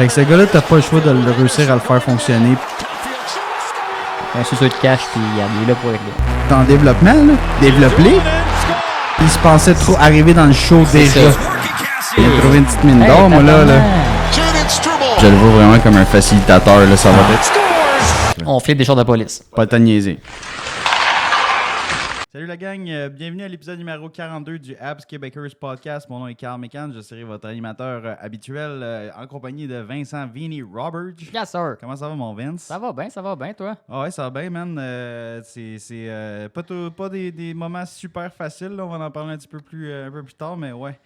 Fait que ce gars-là, t'as pas le choix de le réussir à le faire fonctionner. Un suceau de cash, puis il est là pour régler. T'es en développement, là. Développé. Il se pensait trop arriver dans le show déjà. Il a trouvé une petite mine d'or, moi, là. Je le vois vraiment comme un facilitateur, là. Ça va être. On flippe des choses de police. Pas le temps de niaiser. Salut la gang, bienvenue à l'épisode numéro 42 du Abs Québécois Podcast. Mon nom est Carl McCann, je serai votre animateur habituel en compagnie de Vincent Vinny Roberts. Yes, sir. Comment ça va, mon Vince? Ça va bien, toi? Ah ouais, ça va bien, man. C'est pas des moments super faciles, là. On va en parler un peu plus tard, mais ouais.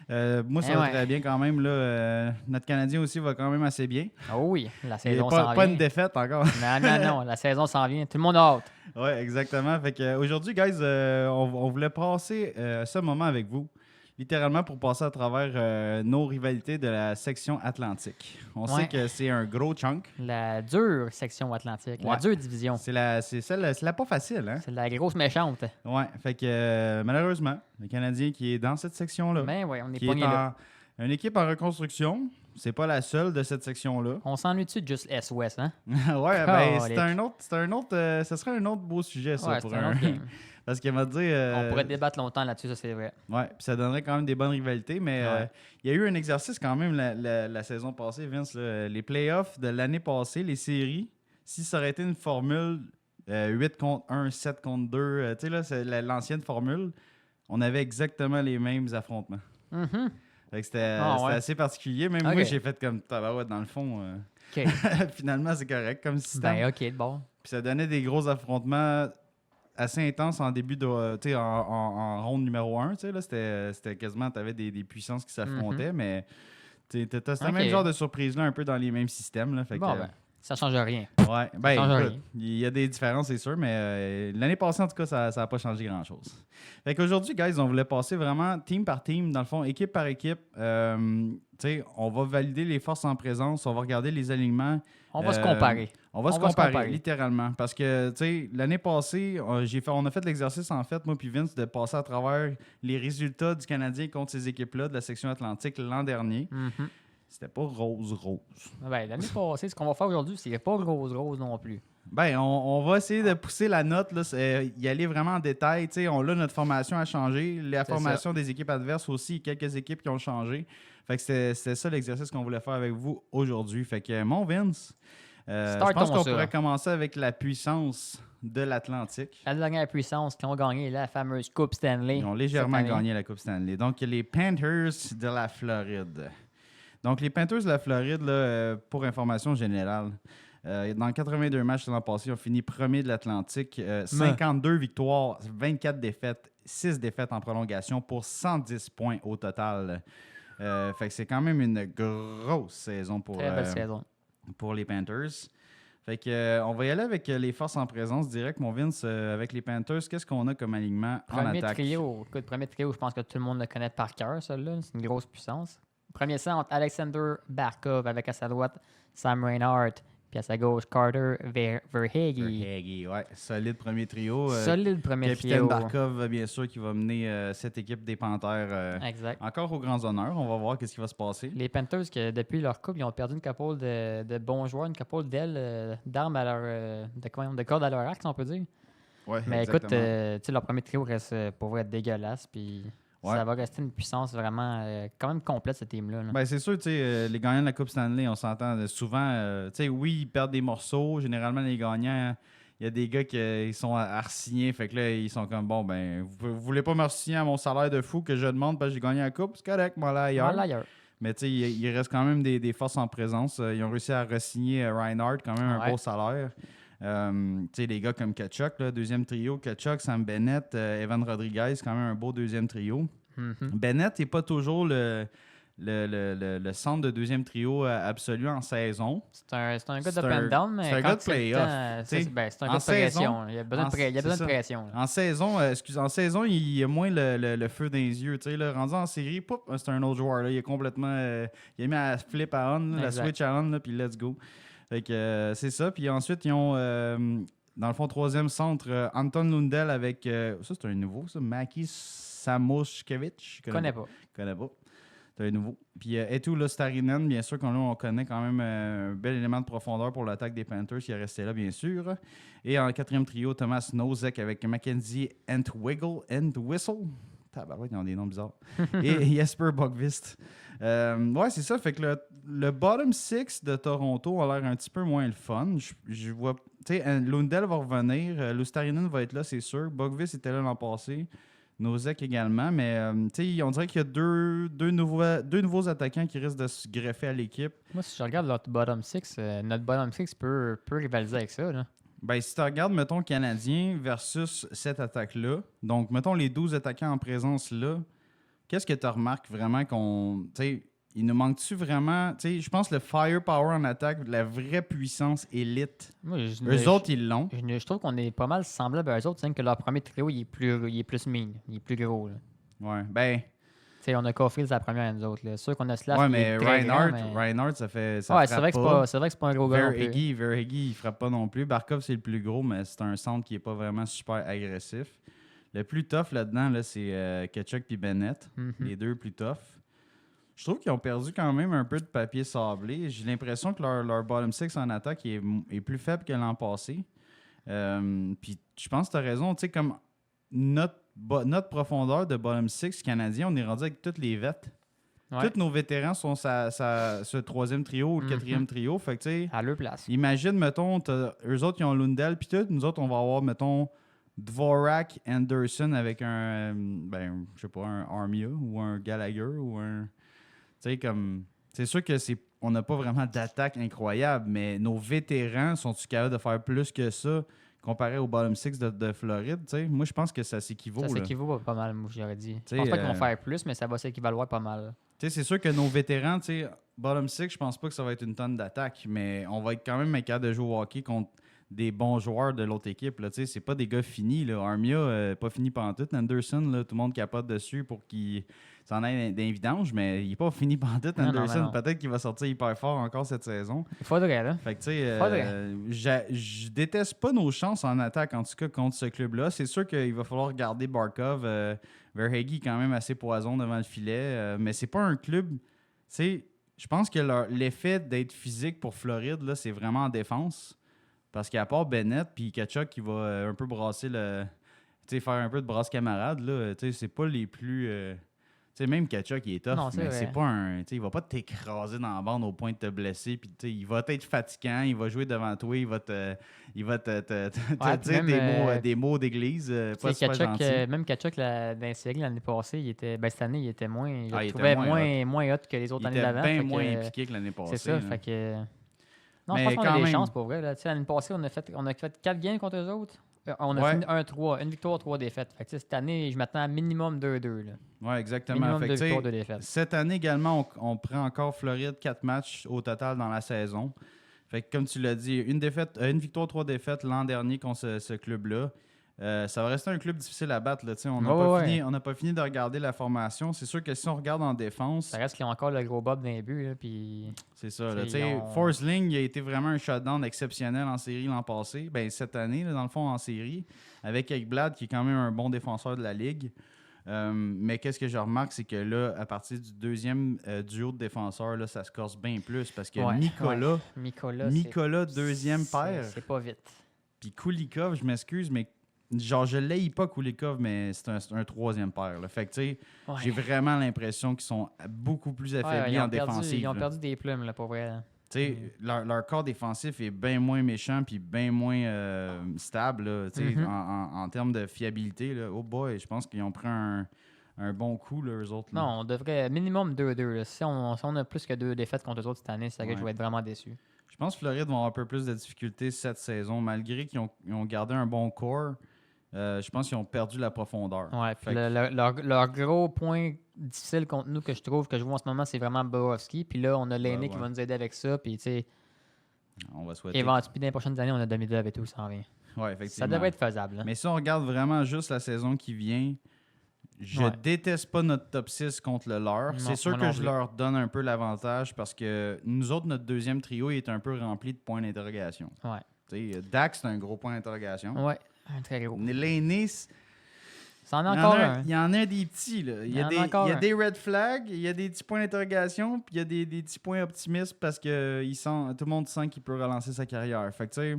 Moi, ça va très bien quand même. Là. Notre Canadien aussi va quand même assez bien. Oh oui, la Il n'y saison a s'en vient. pas une défaite encore. Non, la saison s'en vient. Tout le monde a hâte. Oui, exactement. Fait que, aujourd'hui, guys, on voulait passer ce moment avec vous, littéralement pour passer à travers nos rivalités de la section Atlantique. On sait que c'est un gros chunk. La dure section Atlantique, la dure division. C'est la pas facile, hein? C'est la grosse méchante. Ouais, fait que malheureusement, le Canadien qui est dans cette section-là, Ben oui, on est qui pogné là. une équipe en reconstruction, c'est pas la seule de cette section-là. On s'ennuie-tu de juste S-Ouest, hein? Ouais, ben ce serait un autre beau sujet, ça, Ouais, pour c'est un autre game. Parce qu'il m'a dit... On pourrait débattre longtemps là-dessus, ça c'est vrai. Ouais, puis ça donnerait quand même des bonnes rivalités, mais il y a eu un exercice quand même la saison passée, Vince, là, les playoffs de l'année passée, les séries, si ça aurait été une formule 8 contre 1, 7 contre 2, tu sais là, c'est l'ancienne formule, on avait exactement les mêmes affrontements. Mm-hmm. Fait que c'était assez particulier, même moi j'ai fait comme tabarouette dans le fond. Finalement c'est correct comme système. Ben ok, bon. Puis ça donnait des gros affrontements assez intense en début de, tu sais, en ronde numéro 1, tu sais, là, c'était quasiment, t'avais des puissances qui s'affrontaient, mais c'était le même genre de surprise-là, un peu dans les mêmes systèmes, là, fait que, ça change rien. Ouais, ben, écoute, il y a des différences, c'est sûr, mais l'année passée, en tout cas, ça n'a pas changé grand-chose. Fait qu'aujourd'hui, guys, on voulait passer vraiment team par team, dans le fond, équipe par équipe. On va valider les forces en présence, on va regarder les alignements. On va se comparer. On va se comparer, littéralement. Parce que, tu sais, l'année passée, on a fait l'exercice, en fait, moi puis Vince, de passer à travers les résultats du Canadien contre ces équipes-là de la section Atlantique l'an dernier. Mm-hmm. C'était pas rose-rose. Ben, l'année passée, ce qu'on va faire aujourd'hui, c'est pas rose-rose non plus. Ben, on va essayer de pousser la note, là, y aller vraiment en détail. Tu sais, notre formation a changé. La formation des équipes adverses aussi, quelques équipes qui ont changé. Fait que c'était ça l'exercice qu'on voulait faire avec vous aujourd'hui. Fait que, mon Vince, je pense qu'on pourrait commencer avec la puissance de l'Atlantique. La dernière puissance qui ont gagné la fameuse Coupe Stanley. Ils ont légèrement gagné la Coupe Stanley. Donc, les Panthers de la Floride. Donc, les Panthers de la Floride, là, pour information générale, dans 82 matchs l'an passé, ils ont fini premier de l'Atlantique. 52 victoires, 24 défaites, 6 défaites en prolongation pour 110 points au total. Fait que c'est quand même une grosse saison pour, très belle saison pour les Panthers. Fait que on va y aller avec les forces en présence direct, mon Vince. Avec les Panthers, qu'est-ce qu'on a comme alignement en attaque? Premier trio, je pense que tout le monde le connaît par cœur, celui-là. C'est une grosse puissance. Premier centre, Alexander Barkov avec à sa droite Sam Reinhart. Puis à sa gauche, Carter Verhaeghe. Verhaeghe, ouais. Solide premier trio. Solide premier Capitaine trio. Barkov, bien sûr, qui va mener cette équipe des Panthers encore aux grands honneurs. On va voir ce qui va se passer. Les Panthers, que depuis leur coupe, ils ont perdu une couple de bons joueurs, une couple d'armes à leur, de cordes à leur arc, si on peut dire. Ouais, mais exactement. Écoute, leur premier trio reste pour vrai dégueulasse. Puis ça va rester une puissance vraiment quand même complète, ce team-là. Ben, c'est sûr, les gagnants de la Coupe Stanley, on s'entend souvent. Oui, ils perdent des morceaux. Généralement, les gagnants, il y a des gars qui sont à re-signer. Fait que là, ils sont comme, bon, ben, vous voulez pas me re-signer à mon salaire de fou que je demande parce que j'ai gagné la Coupe? C'est correct, moi, là, ailleurs. Mais tu sais, il reste quand même des forces en présence. Ils ont réussi à re-signer Reinhardt, quand même un beau salaire. Les gars comme Tkachuk, là, deuxième trio, Tkachuk, Sam Bennett, Evan Rodriguez, quand même un beau deuxième trio. Mm-hmm. Bennett n'est pas toujours le centre de deuxième trio absolu en saison. C'est un gars de up and down, mais c'est un gars de playoff. C'est un gars de pression. Il y a besoin de pression. En saison, il y a moins le feu dans les yeux. Là, rendu en série, c'est un autre joueur. Là. Il est complètement. Il a mis la flip à on, la switch à on, puis let's go. Fait que, c'est ça. Puis ensuite, ils ont, dans le fond, troisième centre, Anton Lundell avec. Ça, c'est un nouveau, ça. Maki Samoshkevich. Je connais pas. C'est un nouveau. Puis Eetu Luostarinen, bien sûr, on connaît quand même un bel élément de profondeur pour l'attaque des Panthers qui est resté là, bien sûr. Et en 4e trio, Thomas Nosek avec Mackenzie Entwistle. Tabarouette, ils ont des noms bizarres. Et Jesper Bogvist. Ouais, c'est ça. Fait que le bottom 6 de Toronto a l'air un petit peu moins le fun. Je vois. Tu sais, Lundell va revenir. Luostarinen va être là, c'est sûr. Bogvist était là l'an passé. Nosek également. Mais tu sais, on dirait qu'il y a deux nouveaux attaquants qui risquent de se greffer à l'équipe. Moi, si je regarde notre bottom 6, notre bottom 6 peut rivaliser avec ça. Là. Ben, si tu regardes, mettons, le Canadien versus cette attaque-là, donc, mettons, les 12 attaquants en présence là, qu'est-ce que tu remarques vraiment qu'on. Tu sais, il nous manque-tu vraiment. Tu sais, je pense que le firepower en attaque, la vraie puissance élite, eux autres, ils l'ont. Je trouve qu'on est pas mal semblable à eux autres, que leur premier trio, il est plus mean, il est plus gros. Là. Ouais, ben. T'sais, on a Caulfield, c'est la première à nous autres. C'est sûr qu'on a Slash. Ouais, mais Reinhardt, ça ouais, c'est vrai que c'est pas un gros gars. Verhege, il frappe pas non plus. Barkov, c'est le plus gros, mais c'est un centre qui est pas vraiment super agressif. Le plus tough là-dedans, là, c'est Tkachuk et Bennett. Les deux plus tough. Je trouve qu'ils ont perdu quand même un peu de papier sablé. J'ai l'impression que leur bottom 6 en attaque est plus faible que l'an passé. Puis je pense que tu as raison. Tu sais, comme notre profondeur de bottom 6 canadien, on est rendu avec toutes les vêtes. Ouais. Tous nos vétérans sont ce troisième trio ou le quatrième trio. Fait que, tu sais, à leur place. Imagine, mettons, eux autres, ils ont Lundell, puis tout. Nous autres, on va avoir, mettons, Dvorak, Anderson avec je sais pas, un Armia ou un Gallagher ou un. Tu sais, comme. C'est sûr que on n'a pas vraiment d'attaque incroyable, mais nos vétérans sont-ils capables de faire plus que ça comparé au bottom 6 de Floride? T'sais? Moi, je pense que ça s'équivaut. Ça s'équivaut pas mal, moi, j'aurais dit. Je pense pas qu'ils vont faire plus, mais ça va s'équivaloir pas mal. C'est sûr que nos vétérans, bottom 6, je pense pas que ça va être une tonne d'attaque, mais on va être quand même capable de jouer au hockey contre des bons joueurs de l'autre équipe. C'est pas des gars finis. Là. Armia, pas fini pendant tout. Anderson, là, tout le monde capote dessus pour qu'il s'en aille d'un vidange, mais il n'est pas fini pendant tout. Anderson, peut-être qu'il va sortir hyper fort encore cette saison. Il faudrait, là. Fait que, tu sais, je déteste pas nos chances en attaque, en tout cas, contre ce club-là. C'est sûr qu'il va falloir garder Barkov. Verhege est quand même assez poison devant le filet, mais c'est pas un club. Tu sais, je pense que l'effet d'être physique pour Floride, là, c'est vraiment en défense. Parce qu'à part Bennett puis Tkachuk qui va un peu brasser tu sais, faire un peu de brasse camarade, là, tu sais, c'est pas les plus. Tu sais, même Tkachuk, il est tough, mais c'est pas un. Tu sais, il va pas t'écraser dans la bande au point de te blesser. Puis, tu sais, il va être fatigant, il va jouer devant toi, il va te dire des mots d'église. Pas super gentil. Même Tkachuk, dans la série l'année passée, cette année, il était moins. Je le trouvais moins hot que les autres années d'avant. Il était bien moins impliqué que l'année passée. C'est ça, fait que. Non, mais je pense qu'on a des chances pour vrai. L'année passée, on a fait 4 games contre eux autres. On a fini 1-3, une victoire, 3 défaites. Fait que, cette année, je m'attends à minimum 2-2. Oui, exactement. Minimum 2 victoires, 2 défaites. Cette année également, on prend encore Floride 4 matchs au total dans la saison. Fait que, comme tu l'as dit, une victoire, 3 défaites l'an dernier contre ce club-là. Ça va rester un club difficile à battre. Là, on n'a pas fini de regarder la formation. C'est sûr que si on regarde en défense... Ça reste qu'ils ont encore le gros bob d'un but. Puis... C'est ça. Forsling, il a été vraiment un shutdown exceptionnel en série l'an passé. Ben, cette année, là, dans le fond, en série. Avec Ekblad, qui est quand même un bon défenseur de la Ligue. Mais qu'est-ce que je remarque, c'est que là, à partir du deuxième duo de défenseurs, là, ça se corse bien plus. Parce que Nicolas deuxième paire... C'est pas vite. Puis Kulikov, je m'excuse, mais... Genre, je l'ai pas Kulikov, mais c'est un troisième paire. Là. Fait que, tu sais, j'ai vraiment l'impression qu'ils sont beaucoup plus affaiblis en défensive. Ils ont perdu des plumes, là, pour vrai. Tu sais, leur corps défensif est bien moins méchant puis bien moins stable, là, en termes de fiabilité. Là. Oh boy, je pense qu'ils ont pris un bon coup, là, eux autres. Là. Non, on devrait minimum 2-2. Si on a plus que 2 défaites contre eux autres cette année, c'est que je vais être vraiment déçu. Je pense que Floride vont avoir un peu plus de difficultés cette saison, malgré qu'ils ont gardé un bon corps. Je pense qu'ils ont perdu la profondeur. Ouais, leur gros point difficile contre nous que je vois en ce moment, c'est vraiment Borowski. Puis là, on a l'aîné qui va nous aider avec ça. Puis, tu sais, on va souhaiter. Éventuellement, dans les prochaines années, on a demi-dev et tout, ça en vient. Ouais, effectivement. Ça devrait être faisable. Là. Mais si on regarde vraiment juste la saison qui vient, je déteste pas notre top 6 contre le leur. C'est sûr que je leur donne un peu l'avantage parce que nous autres, notre deuxième trio est un peu rempli de points d'interrogation. Ouais. T'sais, Dax, c'est un gros point d'interrogation. Ouais. Très gros. L'aîné, C'en est encore un. Il y en a des petits, là. Il y a des red flags, il y a des petits points d'interrogation, puis il y a des petits points optimistes parce que tout le monde sent qu'il peut relancer sa carrière. Fait que, tu sais,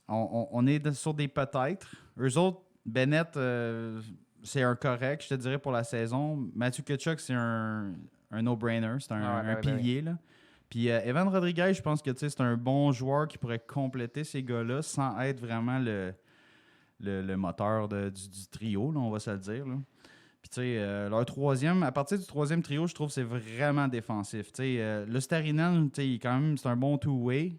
on est sur des peut-être. Eux autres, Bennett, c'est un correct, je te dirais, pour la saison. Matthew Tkachuk, c'est un no-brainer. C'est un pilier, là. Puis Evan Rodriguez, je pense que c'est un bon joueur qui pourrait compléter ces gars-là sans être vraiment le moteur du trio, là, on va se le dire. Là. Puis, tu sais, leur troisième, à partir du troisième trio, je trouve que c'est vraiment défensif. Tu sais, le Starinen, tu sais, quand même, c'est un bon two-way.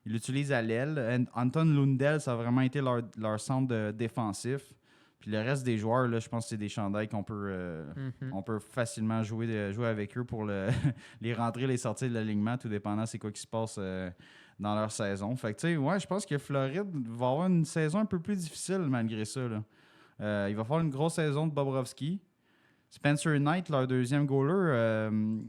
Il l'utilise à l'aile. Anton Lundell, ça a vraiment été leur centre défensif. Puis le reste des joueurs, là, je pense que c'est des chandails qu'on peut, on peut facilement jouer avec eux pour les rentrer, les sortir de l'alignement, tout dépendant c'est quoi qui se passe dans leur saison. Fait que, tu sais, ouais, je pense que Floride va avoir une saison un peu plus difficile malgré ça. Là. Il va falloir une grosse saison de Bobrovsky. Spencer Knight, leur deuxième goaler,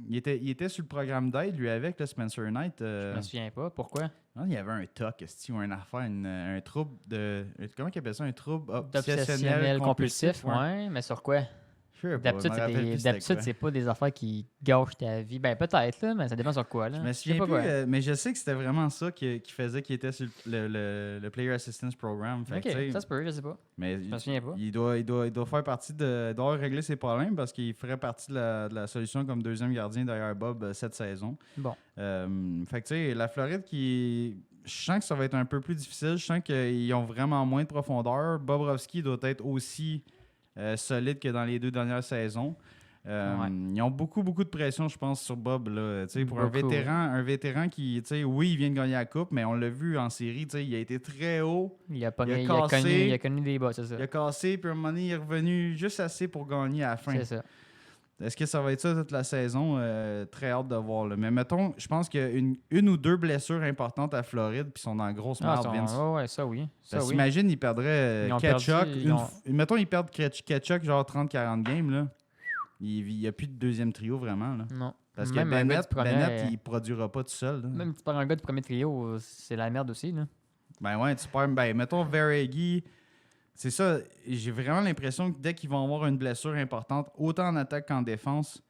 il était sur le programme d'aide, lui, avec le Spencer Knight. Je me souviens pas. Pourquoi? Il y avait un TOC, ou une affaire, un trouble de... Comment ils appellent ça? Un trouble obsessionnel compulsif. Ouais, mais sur quoi? D'habitude, c'est pas des affaires qui gâchent ta vie. Ben, peut-être, là, mais ça dépend sur quoi. Là. Je me souviens plus, mais je sais que c'était vraiment ça qui faisait qu'il était sur le Player Assistance Program. Fait ok, ça se peut, je sais pas. Mais je me souviens pas. Il doit faire partie il doit régler ses problèmes parce qu'il ferait partie de la solution comme deuxième gardien derrière Bob cette saison. Bon. Fait que, tu sais, la Floride qui... Je sens que ça va être un peu plus difficile. Je sens qu'ils ont vraiment moins de profondeur. Bobrovsky doit être aussi... solide que dans les 2 dernières saisons. Ils ont beaucoup de pression, je pense, sur Bob. Là. Pour un vétéran qui, oui, il vient de gagner la Coupe, mais on l'a vu en série, il a été très haut. Il a connu des bas, c'est ça. Il a cassé, puis à un moment donné, il est revenu juste assez pour gagner à la fin. C'est ça. Est-ce que ça va être ça toute la saison? Très hâte de voir. Là. Mais mettons, je pense qu'il y a une ou 2 blessures importantes à Floride, puis ils sont dans la grosse merde, Vince. Ouais, ça oui. Imagine, ils perdraient Tkachuk. Mettons, ils perdent Tkachuk genre 30-40 games. Là. Il n'y a plus de deuxième trio vraiment. Là. Non. Parce que Bennett, il ne produira pas tout seul. Là. Même si tu perds un gars du premier trio, c'est la merde aussi. Là. Ben ouais, tu perds. Ben, mettons, Verhaeghe. C'est ça, j'ai vraiment l'impression que dès qu'ils vont avoir une blessure importante, autant en attaque qu'en défense,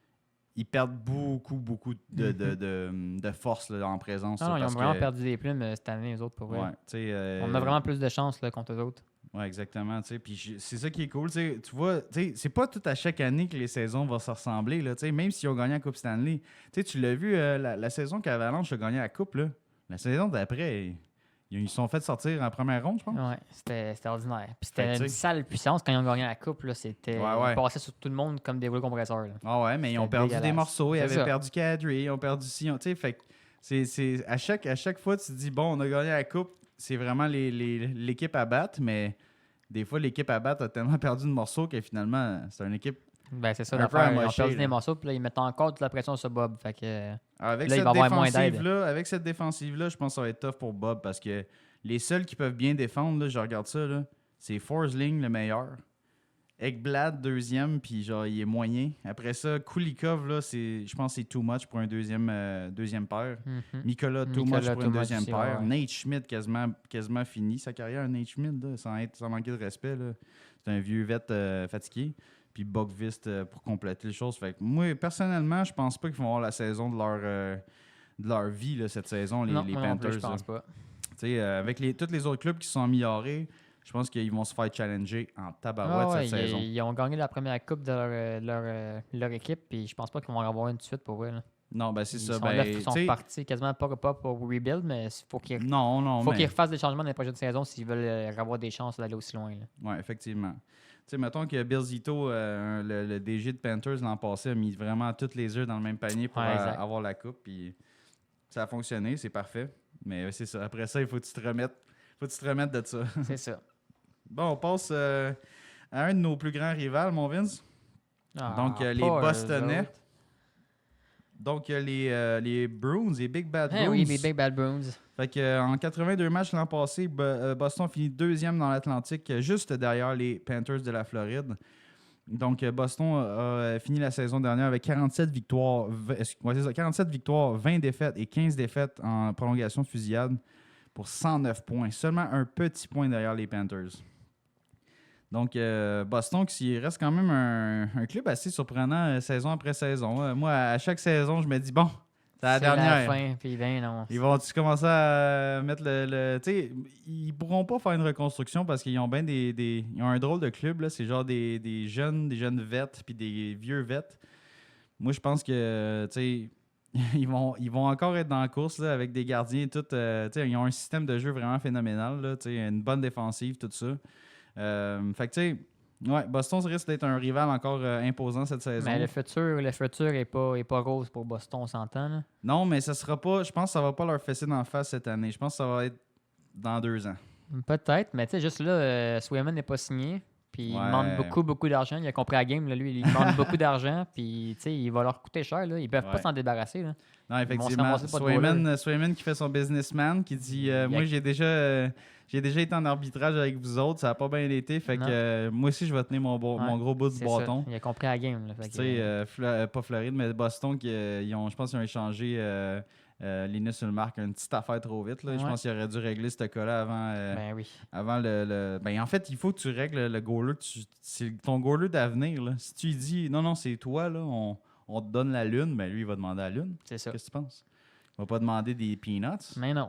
ils perdent beaucoup de force là, en présence. Non, ils ont vraiment perdu des plumes cette année, les autres, pour vrai. Ouais, on a vraiment plus de chance là, contre eux autres. Oui, exactement. Puis c'est ça qui est cool. Tu vois, c'est pas tout à chaque année que les saisons vont se ressembler. Là, même s'ils ont gagné la Coupe Stanley. Tu l'as vu, la saison qu'Avalanche a gagné la Coupe, là, la saison d'après... Ils se sont fait sortir en première ronde, je pense. Oui, c'était ordinaire. Puis c'était une sale puissance quand ils ont gagné la coupe. Là, c'était... Ils passaient sur tout le monde comme des rouleaux compresseurs. Là. Ah ouais, mais ils ont perdu des morceaux. Ils avaient perdu Kadri, ils ont perdu Sion. Fait que à chaque fois, tu te dis, bon, on a gagné la coupe, c'est vraiment l'équipe à battre, mais des fois, l'équipe à battre a tellement perdu de morceaux que finalement, c'est une équipe. Ben, c'est ça, l'affaire. Ils ont perdu des morceaux, puis là, ils mettent encore toute la pression sur Bob. Fait que, avec là, il va avoir moins d'aide. Avec cette défensive-là, je pense que ça va être tough pour Bob parce que les seuls qui peuvent bien défendre, là, je regarde ça, là, c'est Forsling, le meilleur. Ekblad, deuxième, puis genre, il est moyen. Après ça, Kulikov, là, je pense que c'est too much pour un deuxième paire. Nicolas, too much pour une deuxième paire. Ouais. Nate Schmidt, quasiment fini sa carrière. Nate Schmidt, là, sans manquer de respect, là. C'est un vieux vet fatigué. Puis Bokvist pour compléter les choses. Fait que moi, personnellement, je pense pas qu'ils vont avoir la saison de leur vie là, cette saison, les Panthers. Plus, je pense pas. Avec tous les autres clubs qui se sont améliorés, je pense qu'ils vont se faire challenger en tabarouette cette saison. Ils ont gagné la première coupe de leur équipe, puis je pense pas qu'ils vont en avoir une de suite pour eux. Là. Non, ben c'est ça. Ils sont partis quasiment pas pour rebuild, mais il faut qu'ils refassent des changements dans les prochaines saisons s'ils veulent avoir des chances d'aller aussi loin. Oui, effectivement. Mettons que Bill Zito, le DG de Panthers l'an passé, a mis vraiment toutes les œufs dans le même panier pour avoir la coupe. Puis ça a fonctionné, c'est parfait. Mais c'est ça. Après ça, il faut que tu te remettes de ça. C'est ça. Bon, on passe à un de nos plus grands rivales, mon Vince. Donc, les Bostonnais. Donc, les Bruins, les Big Bad Bruins. Oui, les Big Bad Bruins. Fait que, en 82 matchs l'an passé, Boston finit deuxième dans l'Atlantique, juste derrière les Panthers de la Floride. Donc, Boston a fini la saison dernière avec 47 victoires, 20 défaites et 15 défaites en prolongation de fusillade pour 109 points. Seulement un petit point derrière les Panthers. Donc, Boston, qui reste quand même un club assez surprenant saison après saison. Moi, à chaque saison, je me dis, bon, c'est la dernière. La fin, puis ben non. Ils vont-tu commencer à mettre tu sais, ils pourront pas faire une reconstruction parce qu'ils ont bien ils ont un drôle de club, là. C'est genre des jeunes vets puis des vieux vets. Moi, je pense que, tu sais, ils vont encore être dans la course là, avec des gardiens et tout. Tu sais, ils ont un système de jeu vraiment phénoménal, là, tu sais, une bonne défensive, tout ça. Fait que, tu sais, ouais, Boston risque d'être un rival encore imposant cette saison. Mais le futur est pas rose pour Boston, on s'entend. Là. Non, mais ça sera pas. Je pense que ça va pas leur fesser d'en face cette année. Je pense que ça va être dans 2 ans. Peut-être, mais tu sais, juste là, Swayman n'est pas signé. Puis il demande beaucoup d'argent. Il a compris la game, là, lui. Il demande beaucoup d'argent. Puis, tu sais, il va leur coûter cher. Là. Ils peuvent pas s'en débarrasser. Là. Non, effectivement. Swayman qui fait son businessman, qui dit moi, j'ai déjà été en arbitrage avec vous autres. Ça n'a pas bien été. Fait que moi aussi, je vais tenir mon gros bout du bâton. Ça. Il a compris la game. Tu sais, pas Floride, mais Boston, je pense qu'ils ont échangé. Linus Ulmark, une petite affaire trop vite. Là. Ouais. Je pense qu'il aurait dû régler ce cas-là avant, avant le. Ben, en fait, il faut que tu règles le goaler. C'est ton goaler d'avenir. Là. Si tu lui dis non, c'est toi, là, on te donne la lune, ben lui, il va demander la lune. C'est ça. Qu'est-ce que tu penses? Il va pas demander des peanuts. Mais non.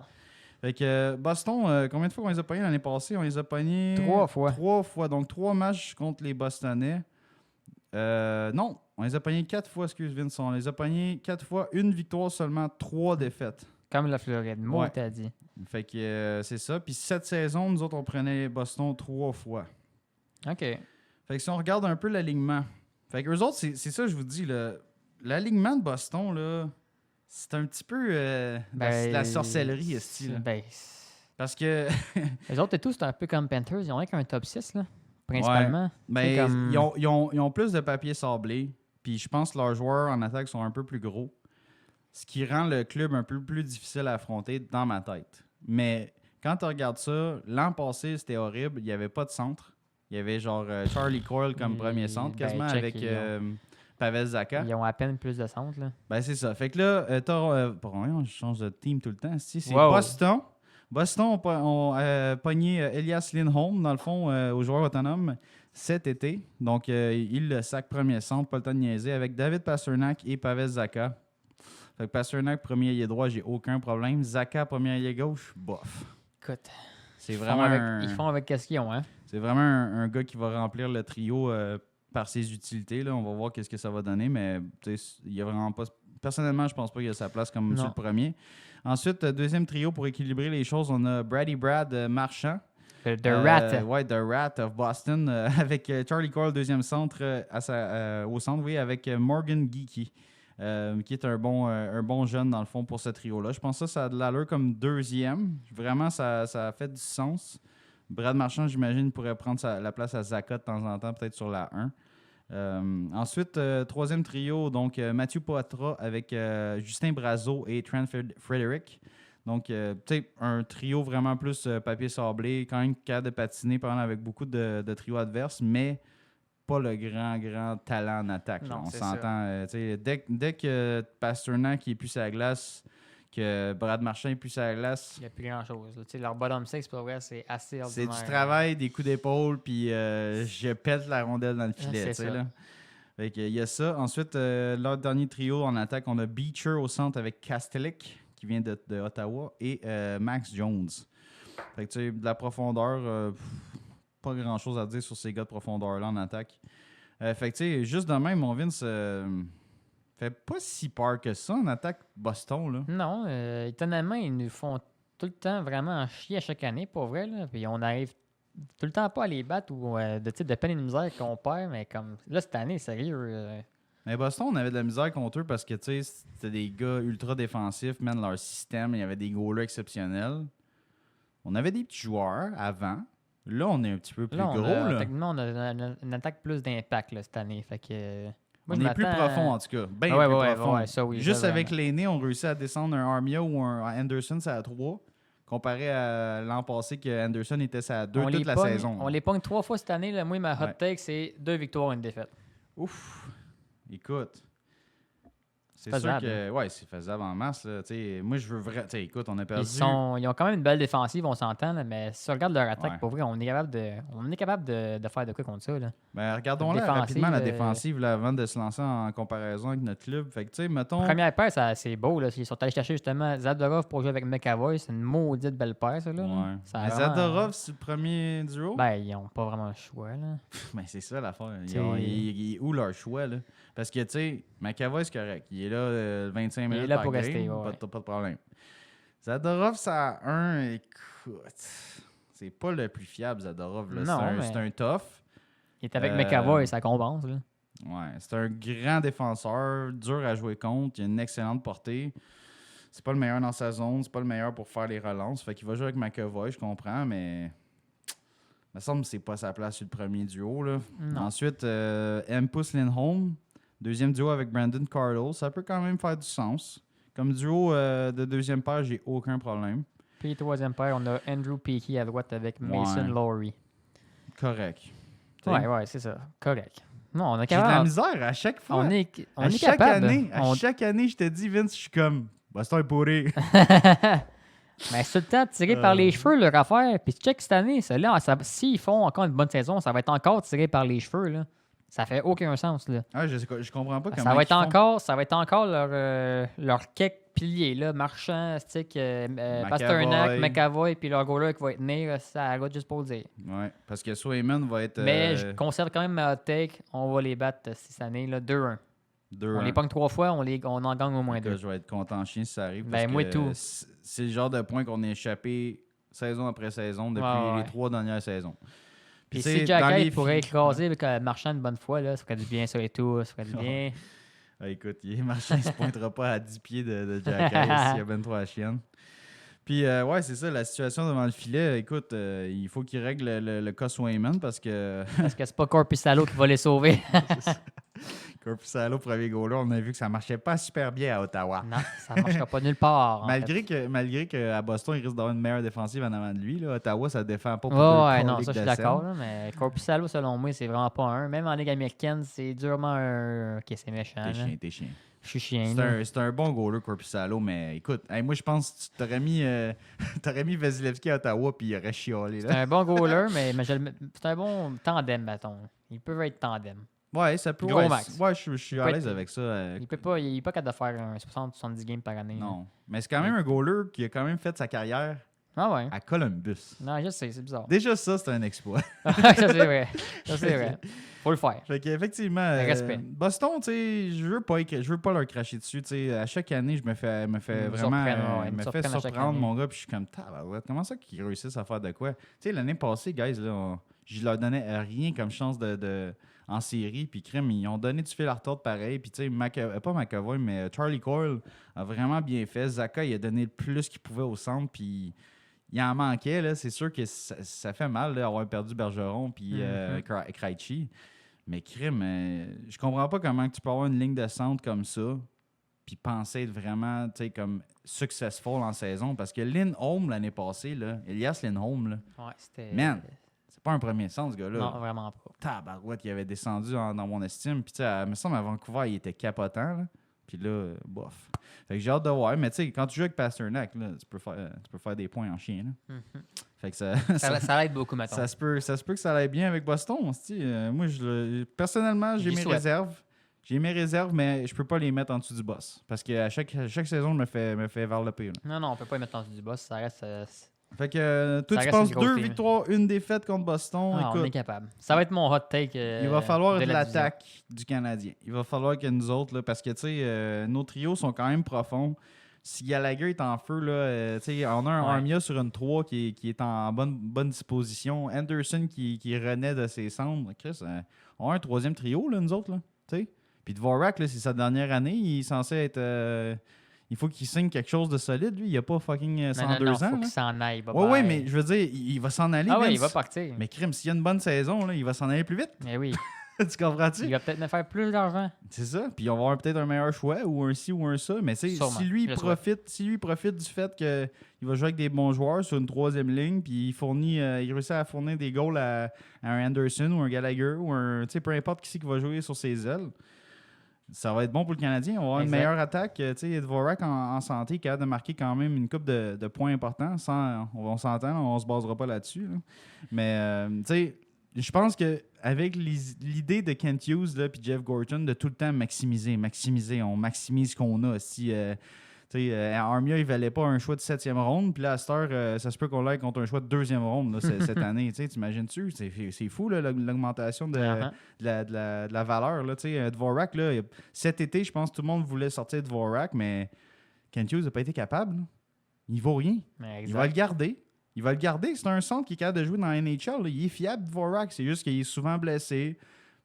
Fait que Boston, combien de fois on les a pognés l'année passée? On les a pognés 3 fois. 3 fois. Donc 3 matchs contre les Bostonnais. Non, on les a pognés 4 fois, excuse Vince. On les a pognés 4 fois, une victoire seulement, 3 défaites. Comme la Floride, moi, t'as dit. Fait que c'est ça. Puis cette saison, nous autres, on prenait Boston 3 fois. OK. Fait que si on regarde un peu l'alignement, fait que eux autres, c'est ça, je vous dis, l'alignement de Boston, là, c'est un petit peu la sorcellerie, esti, là. Parce que. Les autres et tout, c'est un peu comme Panthers. Ils ont rien qu'un top 6, là. Principalement. Ouais. Comme... ils ont plus de papier sablé. Puis je pense que leurs joueurs en attaque sont un peu plus gros. Ce qui rend le club un peu plus difficile à affronter dans ma tête. Mais quand tu regardes ça, l'an passé, c'était horrible. Il n'y avait pas de centre. Il y avait genre Charlie Coyle comme premier centre, quasiment avec Pavel Zacha. Ils ont à peine plus de centre. Là. Ben c'est ça. Fait que là, on change de team tout le temps. C'est Boston. Boston ont pogné Elias Lindholm, dans le fond, aux joueurs autonomes cet été. Donc, il le sac premier centre, pas le temps de niaiser, avec David Pastrnak et Pavel Zacha. Fait que Pastrnak, premier ailier droit, j'ai aucun problème. Zacha, premier ailier gauche, bof. Écoute, c'est vraiment ils font avec ce qu'ils ont, hein? C'est vraiment un gars qui va remplir le trio par ses utilités. Là. On va voir qu'est-ce que ça va donner, mais il y a vraiment pas... Personnellement, je pense pas qu'il a sa place comme sur le premier. Ensuite, deuxième trio pour équilibrer les choses, on a Brad Marchand. The Rat. Ouais, The Rat of Boston, avec Charlie Coyle, deuxième centre, au centre, oui, avec Morgan Geekie, qui est un bon jeune, dans le fond, pour ce trio-là. Je pense que ça a de l'allure comme deuxième. Vraiment, ça a fait du sens. Brad Marchand, j'imagine, pourrait prendre la place à Zacha de temps en temps, peut-être sur la 1. Ensuite, troisième trio, donc Mathieu Poitras avec Justin Brazeau et Trent Frederick. Donc, tu sais, un trio vraiment plus papier sablé, quand même capable de patiner pendant avec beaucoup de trios adverses, mais pas le grand talent en attaque. Non, on s'entend. Dès que Pastrnak qui est plus sur la glace, que Brad Marchand est plus sur la glace. Il n'y a plus grand-chose. Leur bottom six, pour vrai, c'est assez ordinaire. C'est du travail, des coups d'épaule, puis je pète la rondelle dans le filet. Fait que, il y a ça. Ensuite, leur dernier trio en attaque, on a Beecher au centre avec Kastelik, qui vient de Ottawa, et Max Jones. Fait que, tu sais, de la profondeur, pas grand-chose à dire sur ces gars de profondeur-là en attaque. Fait que, tu sais, juste de même, mon Vince... fait pas si peur que ça en attaque Boston, là. Non, étonnamment, ils nous font tout le temps vraiment chier à chaque année, pour vrai. Là. Puis on arrive tout le temps pas à les battre ou de peine et de misère qu'on perd, mais comme là, cette année, sérieux. Mais Boston, on avait de la misère contre eux parce que, tu sais, c'était des gars ultra défensifs, man, leur système, il y avait des goalers exceptionnels. On avait des petits joueurs avant. Là, on est un petit peu plus gros, là. Techniquement, on a une attaque plus d'impact, là, cette année. Fait que... Moi, on est plus profond, en tout cas. Bien plus profond. Ouais, ça, oui, juste ça, avec l'aîné, on réussit à descendre un Armia ou un Anderson, c'est à 3, comparé à l'an passé que Anderson était à 2 toute la saison. On les pogne 3 fois cette année. Là. Moi, ma hot take, c'est 2 victoires et 1 défaite. Ouf! Écoute. C'est faisable, sûr que ouais, c'est faisable en masse. Là. Moi, je veux vraiment. Écoute, on a perdu. Ils ont quand même une belle défensive, on s'entend, là, mais si tu regardes leur attaque, Ouais. pour vrai, on est capable de faire de quoi contre ça. Là. Ben, regardons-la Défensive, rapidement, la défensive, là, avant de se lancer en comparaison avec notre club. Fait que, tu sais, mettons. Première paire, c'est beau. Là. Ils sont allés chercher justement Zadorov pour jouer avec McAvoy. C'est une maudite belle paire, ça. Là. Ouais. Ça a Mais vraiment- Zadorov, c'est le premier duo? Ben, ils n'ont pas vraiment le choix. Là. Ben, c'est ça l'affaire. T'sais- Où leur choix, là? Parce que, tu sais, McAvoy, c'est correct. Il est là 25 Il est minutes là par pour game, rester, ouais. pas de problème. Zadorov, ça a un... Écoute, c'est pas le plus fiable, Zadorov. Là. Non, mais- c'est un tough. Il est avec Euh, McAvoy, ça compense. Là. Ouais, c'est un grand défenseur, dur à jouer contre, il a une excellente portée. C'est pas le meilleur dans sa zone, c'est pas le meilleur pour faire les relances. Fait qu'il va jouer avec McAvoy, je comprends, mais... Il me semble que c'est pas sa place sur le premier duo. Là. Non. Ensuite, Empus Lindholm, deuxième duo avec Brandon Carlo. Ça peut quand même faire du sens. Comme duo de deuxième paire, j'ai aucun problème. Puis troisième paire, on a Andrew Peaky à droite avec Mason Ouais. Lowry. Correct. T'sais, Ouais, c'est ça. Correct. Non, on est j'ai de la capable. misère à chaque fois. On est à chaque année, chaque année, je te dis, Vince, je suis comme... Boston est pourri. Mais c'est tout le temps tiré par les cheveux, leur affaire. Puis check cette année, s'ils font encore une bonne saison, ça va être encore tiré par les cheveux. Là. Ça fait aucun sens. Là. Ah, je comprends pas comment Ça va être ils font. ça va être encore leur quelques piliers. Là. Marchand, Stick, Pasternak, McAvoy, puis leur goaler qui va être né, ça va juste pour le dire. Ouais, parce que Swayman va être... Mais je conserve quand même ma hot take. On va les battre cette année, là, 2-1. On les pogne 3 fois, on en gagne au moins 2. Je vais être content chien si ça arrive. Ben, Parce moi que tout. C'est le genre de point qu'on a échappé saison après saison depuis Ouais. les 3 dernières saisons. Puis tu sais, si dans Jack les pourrait filles- écraser avec Marchand une bonne fois, là, ça ferait du bien ça et tout. Ça ferait du bien. Ah, écoute, Marchand ne se pointera pas à 10 pieds de Jack Hayes s'il y a ben trop à chienne. Puis, ouais, c'est ça, la situation devant le filet. Écoute, il faut qu'il règle le cas Swayman parce que Parce que c'est pas Corpusalo qui va les sauver. Corpusalo, premier goaler, on a vu que ça marchait pas super bien à Ottawa. Non, ça ne marchera pas nulle part. en Malgré fait. qu'à Boston, il risque d'avoir une meilleure défensive en avant de lui. Là. Ottawa, ça défend pas pour Ouais, deux non, coliques ça je suis de d'accord. scène. là, Mais Corpusalo, selon moi, c'est vraiment pas un. Même en Ligue américaine, c'est durement un. Ok, c'est méchant. là. T'es chien. Je suis chien. là. C'est un bon goaler, Corpusalo, mais écoute, moi je pense que tu t'aurais mis Vasilevski à Ottawa puis il aurait chialé. C'est Là. un bon goaler, mais c'est un bon tandem, mettons. Ils peuvent être tandem. Ouais, ça peut. Gros Ouais, max. ouais, je suis à peut l'aise être- avec ça. Il est pas capable de faire un 60-70 games par année. là. Non. Mais c'est quand même un goaler qui a quand même fait sa carrière Ah ouais. à Columbus. Non, je sais, c'est bizarre. Déjà, ça, c'est un exploit. Ça, c'est vrai. Ça, c'est vrai. Faut le faire. Fait qu'effectivement, Respect. Boston, tu sais, je veux pas leur cracher dessus. Tu sais, à chaque année, je me fais Ils me vraiment surprennent, ouais, ils me me fait surprennent à chaque surprendre, année. mon gars. Puis je suis comme, tabarouette, comment ça qu'ils réussissent à faire de quoi? Tu sais, l'année passée, guys, là, je leur donnais rien comme chance en série. Puis crème, ils ont donné du fil à retordre pareil. Puis tu sais, pas McAvoy, mais Charlie Coyle a vraiment bien fait. Zaka, il a donné le plus qu'il pouvait au centre. Puis il en manquait, là. C'est sûr que ça fait mal d'avoir perdu Bergeron puis Krejci. Mais crime, je comprends pas comment tu peux avoir une ligne de centre comme ça puis penser être vraiment, tu sais, comme successful en saison. Parce que Lindholm, l'année passée, là, Elias Lindholm, là, Ouais, c'était. Man, c'est pas un premier centre, ce gars-là. Non, vraiment pas. Tabarouette, il avait descendu dans mon estime. Puis, tu sais, il me semble à Vancouver, il était capotant, là. Puis là, bof. Fait que j'ai hâte de voir. Mais tu sais, quand tu joues avec Pasternak, là, tu peux faire des points en chien, là. Mhm. Fait que ça, Ça l'aide beaucoup, maintenant. ça se peut que ça aille bien avec Boston. Moi, personnellement, j'ai J'y mes souhaite. réserves. J'ai mes réserves, mais je peux pas les mettre en dessous du boss. Parce qu'à chaque saison, je me fait varloper. Là. Non, on peut pas y mettre en dessous du boss. Ça reste. Fait que toi, Ça tu reste penses une grosse 2 team. victoires, 1 défaite contre Boston. on est Écoute, capable. Ça va être mon hot take. il va falloir de de la division. l'attaque du Canadien. Il va falloir que nous autres, là, parce que tu sais, nos trios sont quand même profonds. Si Gallagher est en feu, là, tu sais, on a un Ouais. Armia sur une 3 qui est en bonne disposition. Anderson qui renaît de ses cendres. Chris, on a un troisième trio, là, nous autres. Là, tu sais. Puis Dvorak, là, c'est sa dernière année. Il est censé être. Il faut qu'il signe quelque chose de solide, lui. Il a pas fucking 102 non, ans. faut là. qu'il s'en aille. Ouais, mais je veux dire, il va s'en aller. Ah ouais, Vince. il va partir. Mais crime, s'il y a une bonne saison, là, il va s'en aller plus vite. Mais oui, Tu comprends-tu? il va peut-être me faire plus d'argent. C'est ça. Puis on va avoir peut-être un meilleur choix, ou un ci ou un ça. Mais tu sais, Sûrement. si lui Je le souhaite. profite du fait qu'il va jouer avec des bons joueurs sur une troisième ligne, puis il réussit à fournir des goals à un Anderson ou un Gallagher ou un, tu sais, peu importe qui c'est qui va jouer sur ses ailes. Ça va être bon pour le Canadien. On va avoir une Exact. meilleure attaque. Tu sais, Dvorak en santé, capable de marquer quand même une coupe de points importants. On s'entend, on se basera pas là-dessus. Là. Mais, tu sais, je pense qu'avec l'idée de Kent Hughes et Jeff Gorton de tout le temps maximiser, on maximise ce qu'on a. Si, Armia, il valait pas un choix de 7e ronde, puis là, à cette heure, ça se peut qu'on l'aille contre un choix de 2e ronde là, cette année. T'imagines-tu? C'est fou, là, l'augmentation de la valeur. Là, Dvorak, là, cet été, je pense que tout le monde voulait sortir Dvorak, mais Kent Hughes n'a pas été capable. Là. Il vaut rien. Exact. Il va le garder. C'est un centre qui est capable de jouer dans la NHL. Là. Il est fiable, Dvorak. C'est juste qu'il est souvent blessé.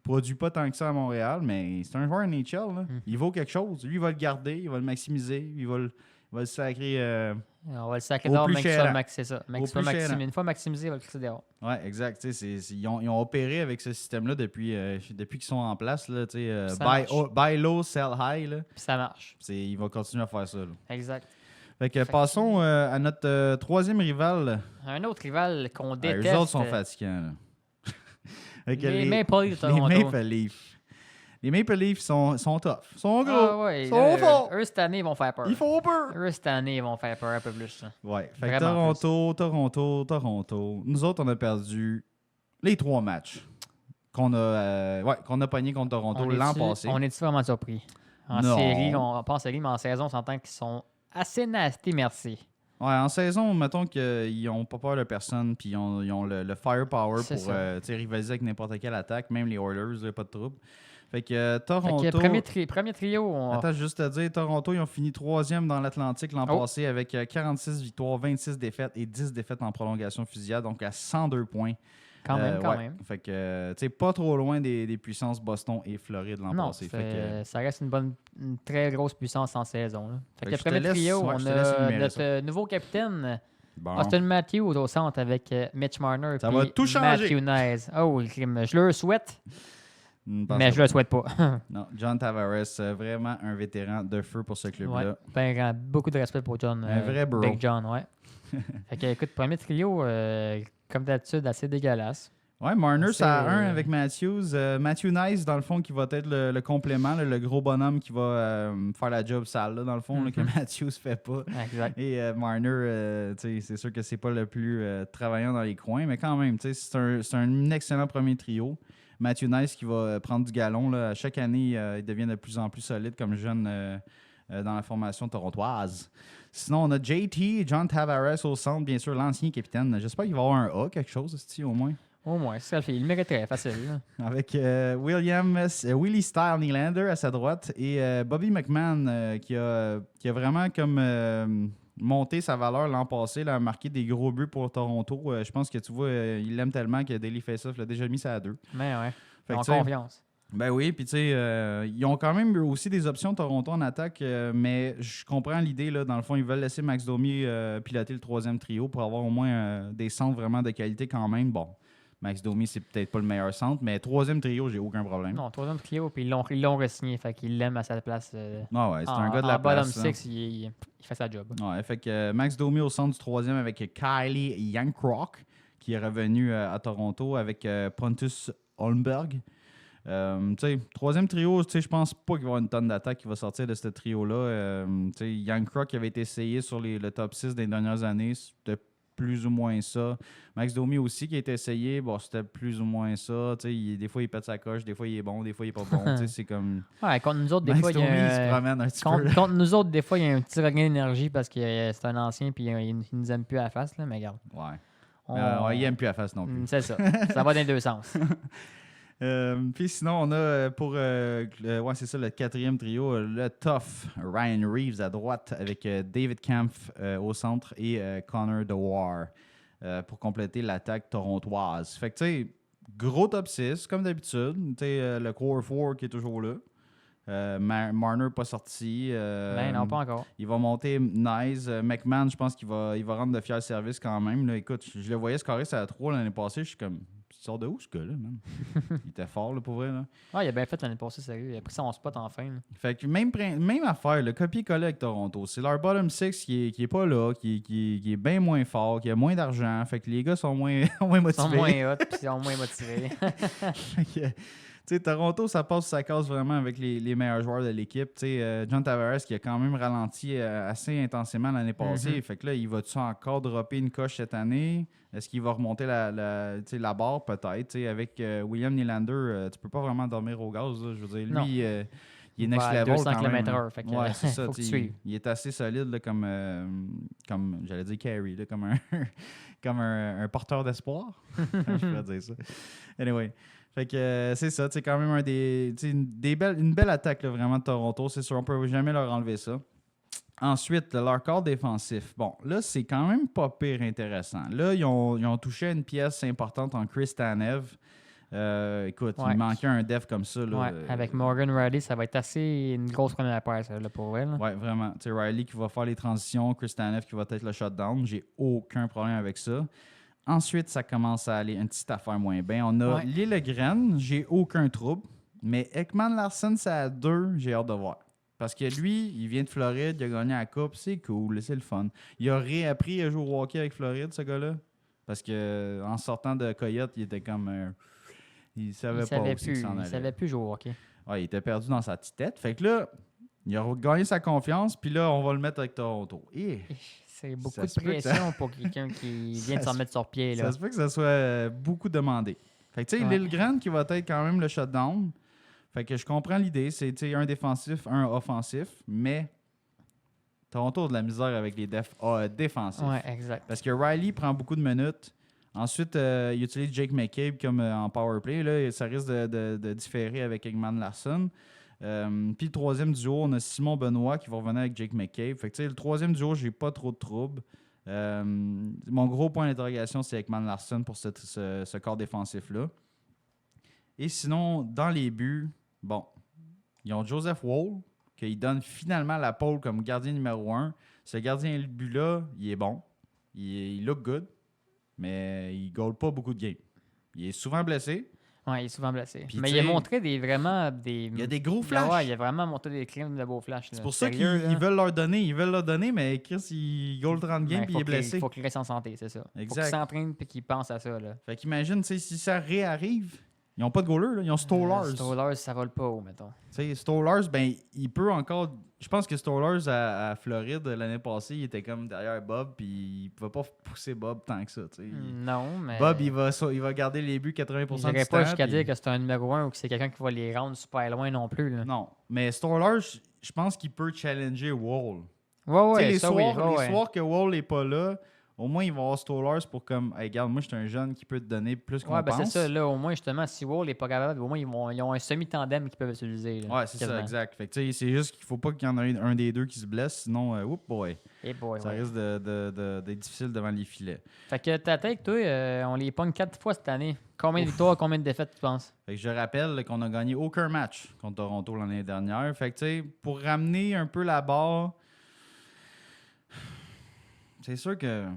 Produit pas tant que ça à Montréal, mais c'est un joueur NHL. Là. Il vaut quelque chose. Lui, il va le garder, il va le maximiser, il va le sacrer. On va le sacrer au dehors, plus mais cher. c'est ça. Une fois maximisé, il va le crisser dehors. Oui, exact. Ils ont opéré avec ce système-là depuis qu'ils sont en place. Là, buy low, sell high. Là. Puis ça marche. Il va continuer à faire ça. Là. Exact. Fait que passons à notre troisième rival. Un autre rival qu'on déteste. Les autres sont fatigants. Là. Les Maple Leafs de Toronto. Les Maple Leafs. Les Maple Leafs sont tough. Sont gros. Ah ouais, sont forts. Eux, cette année, ils vont faire peur. Ils font peur. Eux, cette année, ils vont faire peur un peu plus. Ouais. Fait que Toronto. Nous autres, on a perdu les 3 matchs qu'on a pogné contre Toronto l'an passé. On est-tu vraiment surpris? En série, pas en série, mais en saison, on s'entend qu'ils sont assez nasty, merci. Ouais, en saison, mettons qu'ils n'ont pas peur de personne, puis ils ont le firepower pour rivaliser avec n'importe quelle attaque, même les Oilers, là, pas de trouble. Fait que Toronto... premier trio... Attends, juste à dire, Toronto, ils ont fini 3e dans l'Atlantique l'an passé avec 46 victoires, 26 défaites et 10 défaites en prolongation fusillade, donc à 102 points. Quand même. Fait que, tu sais, pas trop loin des puissances Boston et Floride l'an passé. Ça reste une très grosse puissance en saison. Là. Fait que le premier trio, on a notre nouveau capitaine, Austin Matthews au centre avec Mitch Marner et Matthew Nice. Oh, je le souhaite, mais je le souhaite pas. Non, John Tavares, vraiment un vétéran de feu pour ce club-là. Ouais, beaucoup de respect pour John. Un vrai bro. Big John, ouais. Fait que, écoute, premier trio... comme d'habitude, assez dégueulasse. Ouais, Marner, ça a 1 avec Matthews. Matthew Nice, dans le fond, qui va être le complément, le gros bonhomme qui va faire la job sale, là, dans le fond, là, que Matthews fait pas. Exact. Et Marner, c'est sûr que c'est pas le plus travaillant dans les coins, mais quand même, c'est un excellent premier trio. Matthew Nice qui va prendre du galon. Là. Chaque année, il devient de plus en plus solide comme jeune dans la formation torontoise. Sinon, on a JT, John Tavares au centre, bien sûr, l'ancien capitaine. J'espère qu'il va y avoir un A, quelque chose, au moins. Au moins, c'est ça le fait. Il le mériterait, facile. Là. Avec Willie Style Nylander à sa droite et Bobby McMahon qui a vraiment comme monté sa valeur l'an passé, là, a marqué des gros buts pour Toronto. Je pense que tu vois, il l'aime tellement que Daily Faceoff l'a déjà mis ça à 2. Mais ouais, fait en confiance. Ben oui, puis tu sais, ils ont quand même aussi des options Toronto en attaque, mais je comprends l'idée, là, dans le fond, ils veulent laisser Max Domi piloter le 3e trio pour avoir au moins des centres vraiment de qualité quand même. Bon, Max Domi, c'est peut-être pas le meilleur centre, mais 3e trio, j'ai aucun problème. Non, 3e trio, puis ils l'ont re-signé, fait qu'ils l'aiment à sa place. Ah ouais, c'est un gars de la place. En bottom 6, il fait sa job. Ouais, fait que Max Domi au centre du 3e avec Kylie Yankrock, qui est revenu à Toronto avec Pontus Holmberg. 3e trio, je pense pas qu'il va y avoir une tonne d'attaque qui va sortir de ce trio-là. Young Croc qui avait été essayé sur le top 6 des dernières années, c'était plus ou moins ça. Max Domi aussi qui a été essayé, bon, c'était plus ou moins ça. Des fois, il pète sa coche, des fois, il est bon, des fois, il est pas bon. C'est comme... Ouais, contre nous autres, des Max fois, Domi, il se promène un petit peu. Contre nous autres, des fois, il y a un petit regain d'énergie parce que c'est un ancien puis il nous aime plus à la face, là, mais regarde. Ouais. Il aime plus à la face non plus. C'est ça. Ça va dans les deux sens. Puis sinon, on a c'est ça, le 4e trio, le tough Ryan Reeves à droite avec David Kampf au centre et Connor Dewar pour compléter l'attaque torontoise. Fait que tu sais, gros top 6 comme d'habitude. Le core 4 qui est toujours là. Marner pas sorti. Non, pas encore. Il va monter Nice. McMahon, je pense qu'il va rendre de fiers services quand même. Là, écoute, je le voyais scorer ça à 3 l'année passée. Je suis comme... Il sort de où, ce gars-là, man? Il était fort, là, pour vrai, là. Ah, il a bien fait l'année passée, sérieux. Il a pris son spot en fin. Là. Fait que même affaire, le copier-coller avec Toronto. C'est leur bottom 6 qui est pas là, qui est bien moins fort, qui a moins d'argent. Fait que les gars sont moins motivés. Ils sont moins hot, puis ils sont moins motivés. Fait que, Toronto, ça passe sa case vraiment avec les meilleurs joueurs de l'équipe. John Tavares qui a quand même ralenti assez intensément l'année passée. Fait que là, il va-tu encore dropper une coche cette année? Est-ce qu'il va remonter la barre? Peut-être. Avec William Nylander, tu peux pas vraiment dormir au gaz. Là. Je veux dire, lui, il est next level 200 quand même. Fait que, ouais, c'est ça. Faut que tu il est assez solide là, comme j'allais dire carry, là, comme un porteur d'espoir. Je pourrais dire ça. Anyway. Fait que c'est ça, c'est quand même une belle attaque là, vraiment de Toronto, c'est sûr, on peut jamais leur enlever ça. Ensuite, leur corps défensif. Bon, là, c'est quand même pas pire intéressant. Là, ils ont touché une pièce importante en Chris Tanev. Écoute, il manquait un def comme ça. Là, avec Morgan Riley, ça va être assez une grosse première paire, ça, là, pour elle. Oui, vraiment. Tu sais, Riley qui va faire les transitions, Chris Tanev qui va être le shutdown. J'ai aucun problème avec ça. Ensuite, ça commence à aller une petite affaire moins bien. On a Liljegren, j'ai aucun trouble. Mais Ekman Larsson, c'est à 2, j'ai hâte de voir. Parce que lui, il vient de Floride, il a gagné la coupe, c'est cool, c'est le fun. Il a réappris à jouer au hockey avec Floride, ce gars-là. Parce que en sortant de Coyote, il était comme... il savait pas où il s'en allait. Il savait plus jouer au hockey. Ouais, il était perdu dans sa petite tête. Fait que là, il a gagné sa confiance, puis là, on va le mettre avec Toronto. C'est beaucoup de pression pour quelqu'un qui vient de s'en mettre sur pied. Là. Ça se peut que ça soit beaucoup demandé. Fait que tu sais, Liljegren qui va être quand même le shutdown. Fait que je comprends l'idée. C'est un défensif, un offensif, mais Toronto a de la misère avec les défensifs. Ouais, exact. Parce que Riley prend beaucoup de minutes. Ensuite, il utilise Jake McCabe comme en powerplay. Là, ça risque de différer avec Ekman Larsson. Puis le troisième duo, on a Simon Benoît qui va revenir avec Jake McCabe. Fait que, le troisième duo, j'ai pas trop de troubles. Mon gros point d'interrogation, c'est Ekman Larsson pour ce corps défensif-là. Et sinon, dans les buts, bon, ils ont Joseph Woll, qui donne finalement la pole comme gardien numéro 1. Ce gardien de but-là, il est bon. Il look good, mais il ne goal pas beaucoup de games. Il est souvent blessé. Oui, il est souvent blessé. Puis, mais il a montré des. Il y a des gros flashs. Ouais, il a vraiment montré des crimes de beaux flashs. C'est pour ça qu'ils veulent leur donner, mais Chris, il goal 30 games puis il est blessé. Il faut qu'il reste en santé, c'est ça. Exact. Il faut qu'il s'entraîne et qu'il pense à ça. Là. Fait qu'imagine, si ça réarrive, ils n'ont pas de goaler, là, ils ont Stolarz. Stolarz, ça vole pas haut, mettons. Stolarz, ben, il peut encore... Je pense que Stolarz à Floride, l'année passée, il était comme derrière Bob, puis il ne pouvait pas pousser Bob tant que ça. Non, mais... Bob, il va garder les buts 80% du temps. Je dirais pas jusqu'à dire que c'est un numéro 1 ou que c'est quelqu'un qui va les rendre super loin non plus. Là. Non, mais Stolarz, je pense qu'il peut challenger Wall. Ouais, les soirs que Wall n'est pas là, au moins, il va avoir Stolarz pour comme, hey, regarde, moi, je suis un jeune qui peut te donner plus qu'on pense. C'est ça. Là, au moins, justement, si Wall n'est pas capable, au moins, ils ont un semi-tandem qu'ils peuvent utiliser. Là, c'est ça, exact. Fait que, c'est juste qu'il ne faut pas qu'il y en ait un des deux qui se blesse, sinon, ça risque d'être difficile devant les filets. Fait que ta tête, toi, on les pogne 4 fois cette année. Combien de victoires, combien de défaites, tu penses? Fait que je rappelle qu'on n'a gagné aucun match contre Toronto l'année dernière. Fait que, pour ramener un peu la barre, c'est sûr que...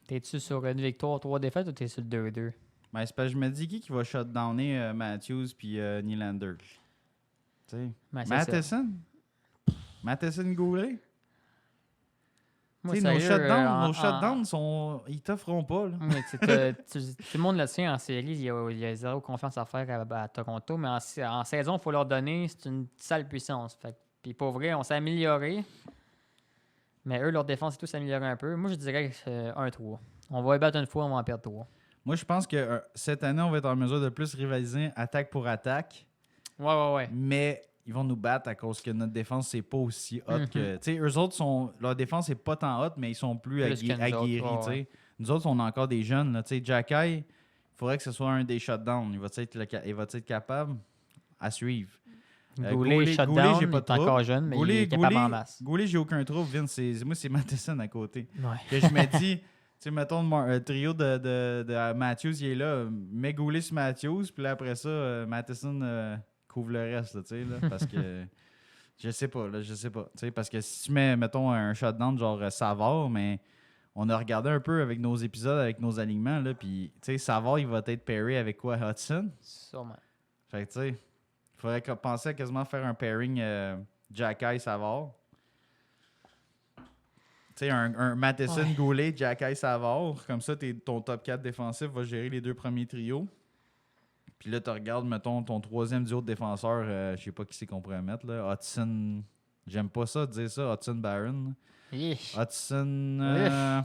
T'es-tu sur une victoire, 3 défaites ou t'es sur le 2-2? Ben, c'est parce que je me dis qui va shutdowner Matthews puis Nylander. Matheson? Matheson Goulet? Nos shutdowns, ils t'offront pas. Là. Mais tout le monde le sait, en série, il y a zéro confiance à faire à Toronto, mais en saison, il faut leur donner, c'est une sale puissance. Puis pour vrai, on s'est amélioré. Mais eux, leur défense et tout s'améliorer un peu. Moi, je dirais que c'est 1-3. On va les battre une fois, on va en perdre 3. Moi, je pense que cette année, on va être en mesure de plus rivaliser attaque pour attaque. Ouais. Mais ils vont nous battre à cause que notre défense, c'est pas aussi hot que... Tu sais, eux autres, leur défense, c'est pas tant hot, mais ils sont plus aguerris. Ouais. Nous autres, on a encore des jeunes. Tu sais, Jacky, il faudrait que ce soit un des shutdowns. Il va être capable à suivre. Goulet, shutdown, il est encore jeune, mais il est capable en masse. Goulet, j'ai aucun trouble. Vince, moi, c'est Matheson à côté. Ouais. Que je me dis, tu sais, mettons, le trio de Matthews, il est là. Mets Goulet sur Matthews, puis là, après ça, Matheson couvre le reste, tu sais, là, parce que je sais pas. Tu sais, parce que si tu mets, mettons, un shutdown genre Savard, mais on a regardé un peu avec nos épisodes, avec nos alignements, là, puis, tu sais, Savard, il va être pairé avec quoi, Hudson? Sûrement. Fait que, tu sais... Il faudrait penser à quasiment faire un pairing Jacky-Savard. Tu sais, un Matheson, Goulet, Jacky-Savard. Comme ça, ton top 4 défensif va gérer les 2 premiers trios. Puis là, tu regardes, mettons, ton troisième duo de défenseur, je sais pas qui c'est qu'on pourrait mettre, là. Hudson, j'aime pas ça, dire ça, Hudson Barron. Hudson,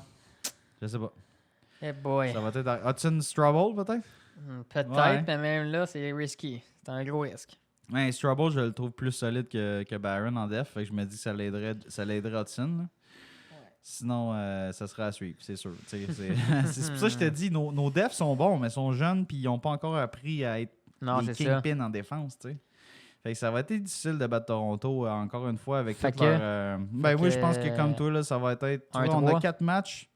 je sais pas. Hey boy. Ça va être Hudson Strouble, peut-être? Peut-être, mais même là, c'est risky. C'est un gros risque. Ouais, Strouble, je le trouve plus solide que Barron en def. Fait que je me dis que ça l'aiderait Hudson. Là. Sinon, ça serait à suivre, c'est sûr. C'est pour ça que je te dis, nos defs sont bons, mais sont jeunes puis ils n'ont pas encore appris à être des kingpins en défense. T'sais. Fait que ça va être difficile de battre Toronto encore une fois avec toute leur... oui, je pense que comme toi, là, ça va être... on a 4 matchs.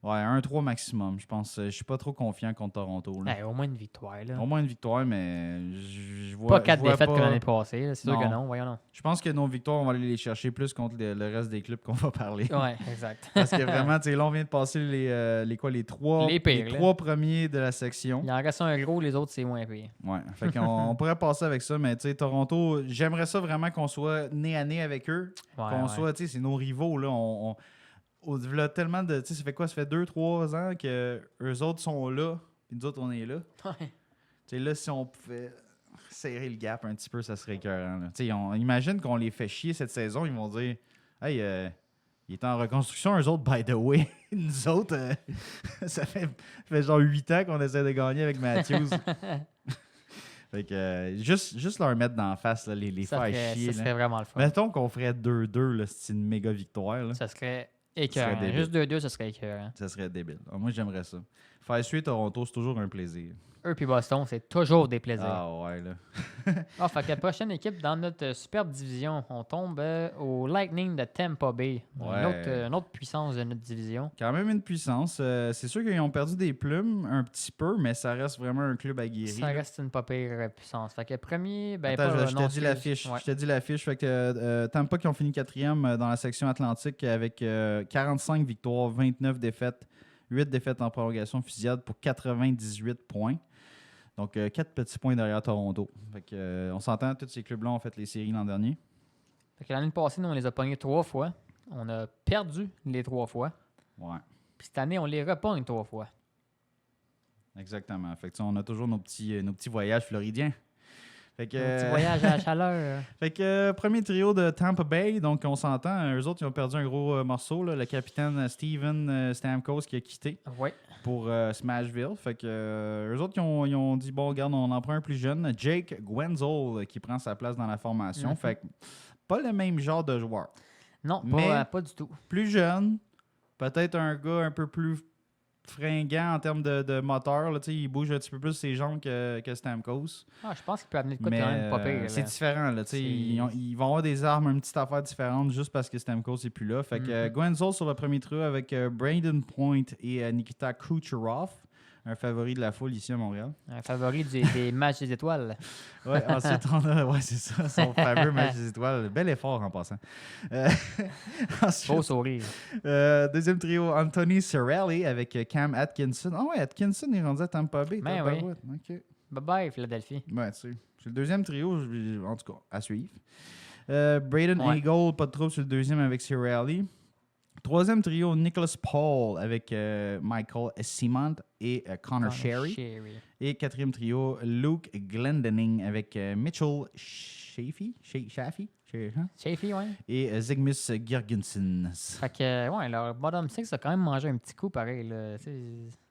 Ouais, 1-3 maximum. Je pense. Je suis pas trop confiant contre Toronto. Là. Au moins une victoire. Là. Au moins une victoire, mais je vois pas 4 défaites comme l'année passée. C'est sûr que non. Voyons non. Je pense que nos victoires, on va aller les chercher plus contre le reste des clubs qu'on va parler. Ouais, exact. Parce que vraiment, tu sais, là, on vient de passer les trois premiers de la section. Il en reste un gros, les autres, c'est moins pire. Ouais. Fait qu'on pourrait passer avec ça, mais tu sais, Toronto, j'aimerais ça vraiment qu'on soit nez à nez avec eux. Qu'on soit, tu sais, c'est nos rivaux, là. Là, tellement de. Tu sais, ça fait quoi? Ça fait 2-3 ans que eux autres sont là, puis nous autres, on est là. Ouais. Tu sais, là, si on pouvait serrer le gap un petit peu, ça serait écœurant. Tu sais, on imagine qu'on les fait chier cette saison, ils vont dire hey, il est en reconstruction, eux autres, by the way. Nous autres, ça fait genre 8 ans qu'on essaie de gagner avec Matthews. Fait que juste leur mettre d'en face, là, les faire chier. Ça serait vraiment le fun. Mettons qu'on ferait 2-2, c'est une méga victoire. Là. Ça serait écœurant. Juste 2-2, ça serait écœurant. Ça serait débile. Moi, j'aimerais ça. Faire suivre Toronto, c'est toujours un plaisir. Eux puis Boston, c'est toujours des plaisirs. Ah ouais, là. Fait que la prochaine équipe dans notre superbe division, on tombe au Lightning de Tampa Bay. Une autre puissance de notre division. Quand même une puissance. C'est sûr qu'ils ont perdu des plumes un petit peu, mais ça reste vraiment un club aguerri. Ça reste une pas pire puissance. Fait que premier... Attends, je te dis l'affiche. Ouais. Je te dis l'affiche. Fait que Tampa qui ont fini 4e dans la section Atlantique avec 45 victoires, 29 défaites, 8 défaites en prolongation fusillade pour 98 points. Donc, 4 petits points derrière Toronto. Fait que, on s'entend, tous ces clubs-là ont fait les séries l'an dernier. Fait que l'année passée, nous, on les a pognés 3 fois. On a perdu les 3 fois. Ouais. Puis cette année, on les repogne 3 fois. Exactement. Fait que, on a toujours nos petits voyages floridiens. Fait que, un petit voyage à la chaleur. Fait que premier trio de Tampa Bay, donc on s'entend, eux autres ils ont perdu un gros morceau, là, le capitaine Steven Stamkos qui a quitté pour Smashville. Fait que eux autres ils ont dit bon regarde, on en prend un plus jeune, Jake Gwenzel qui prend sa place dans la formation. Fait que pas le même genre de joueur. Non, pas du tout. Plus jeune, peut-être un gars un peu plus fringant en termes de moteur. Là, il bouge un petit peu plus ses jambes que Stamkos. Je pense qu'il peut amener de quoi quand même pas pire. C'est différent. Là, ils vont avoir des armes, une petite affaire différente juste parce que Stamkos n'est plus là. Fait que Gwenzel sur le premier trio avec Braden Point et Nikita Kucherov. Un favori de la foule ici à Montréal. Un favori des matchs des étoiles. Ouais, ensuite, on a... Ouais, c'est ça, son fameux match des étoiles. Bel effort en passant. Ensuite, beau sourire. Deuxième trio, Anthony Cirelli avec Cam Atkinson. Ah ouais, Atkinson est rendu à Tampa Bay. Ben oui. Okay. Bye-bye, Philadelphie. Ouais, c'est le deuxième trio, en tout cas, à suivre. Braden Eagle, pas de trouble sur le deuxième avec Cirelli. Troisième trio, Nicholas Paul avec Michael Simont et Connor Sherry. Et quatrième trio, Luke Glendening avec Mitchell Chaffee, ouais. Et Zygmus Girgensson. Fait que, leur bottom 6 a quand même mangé un petit coup pareil. Là.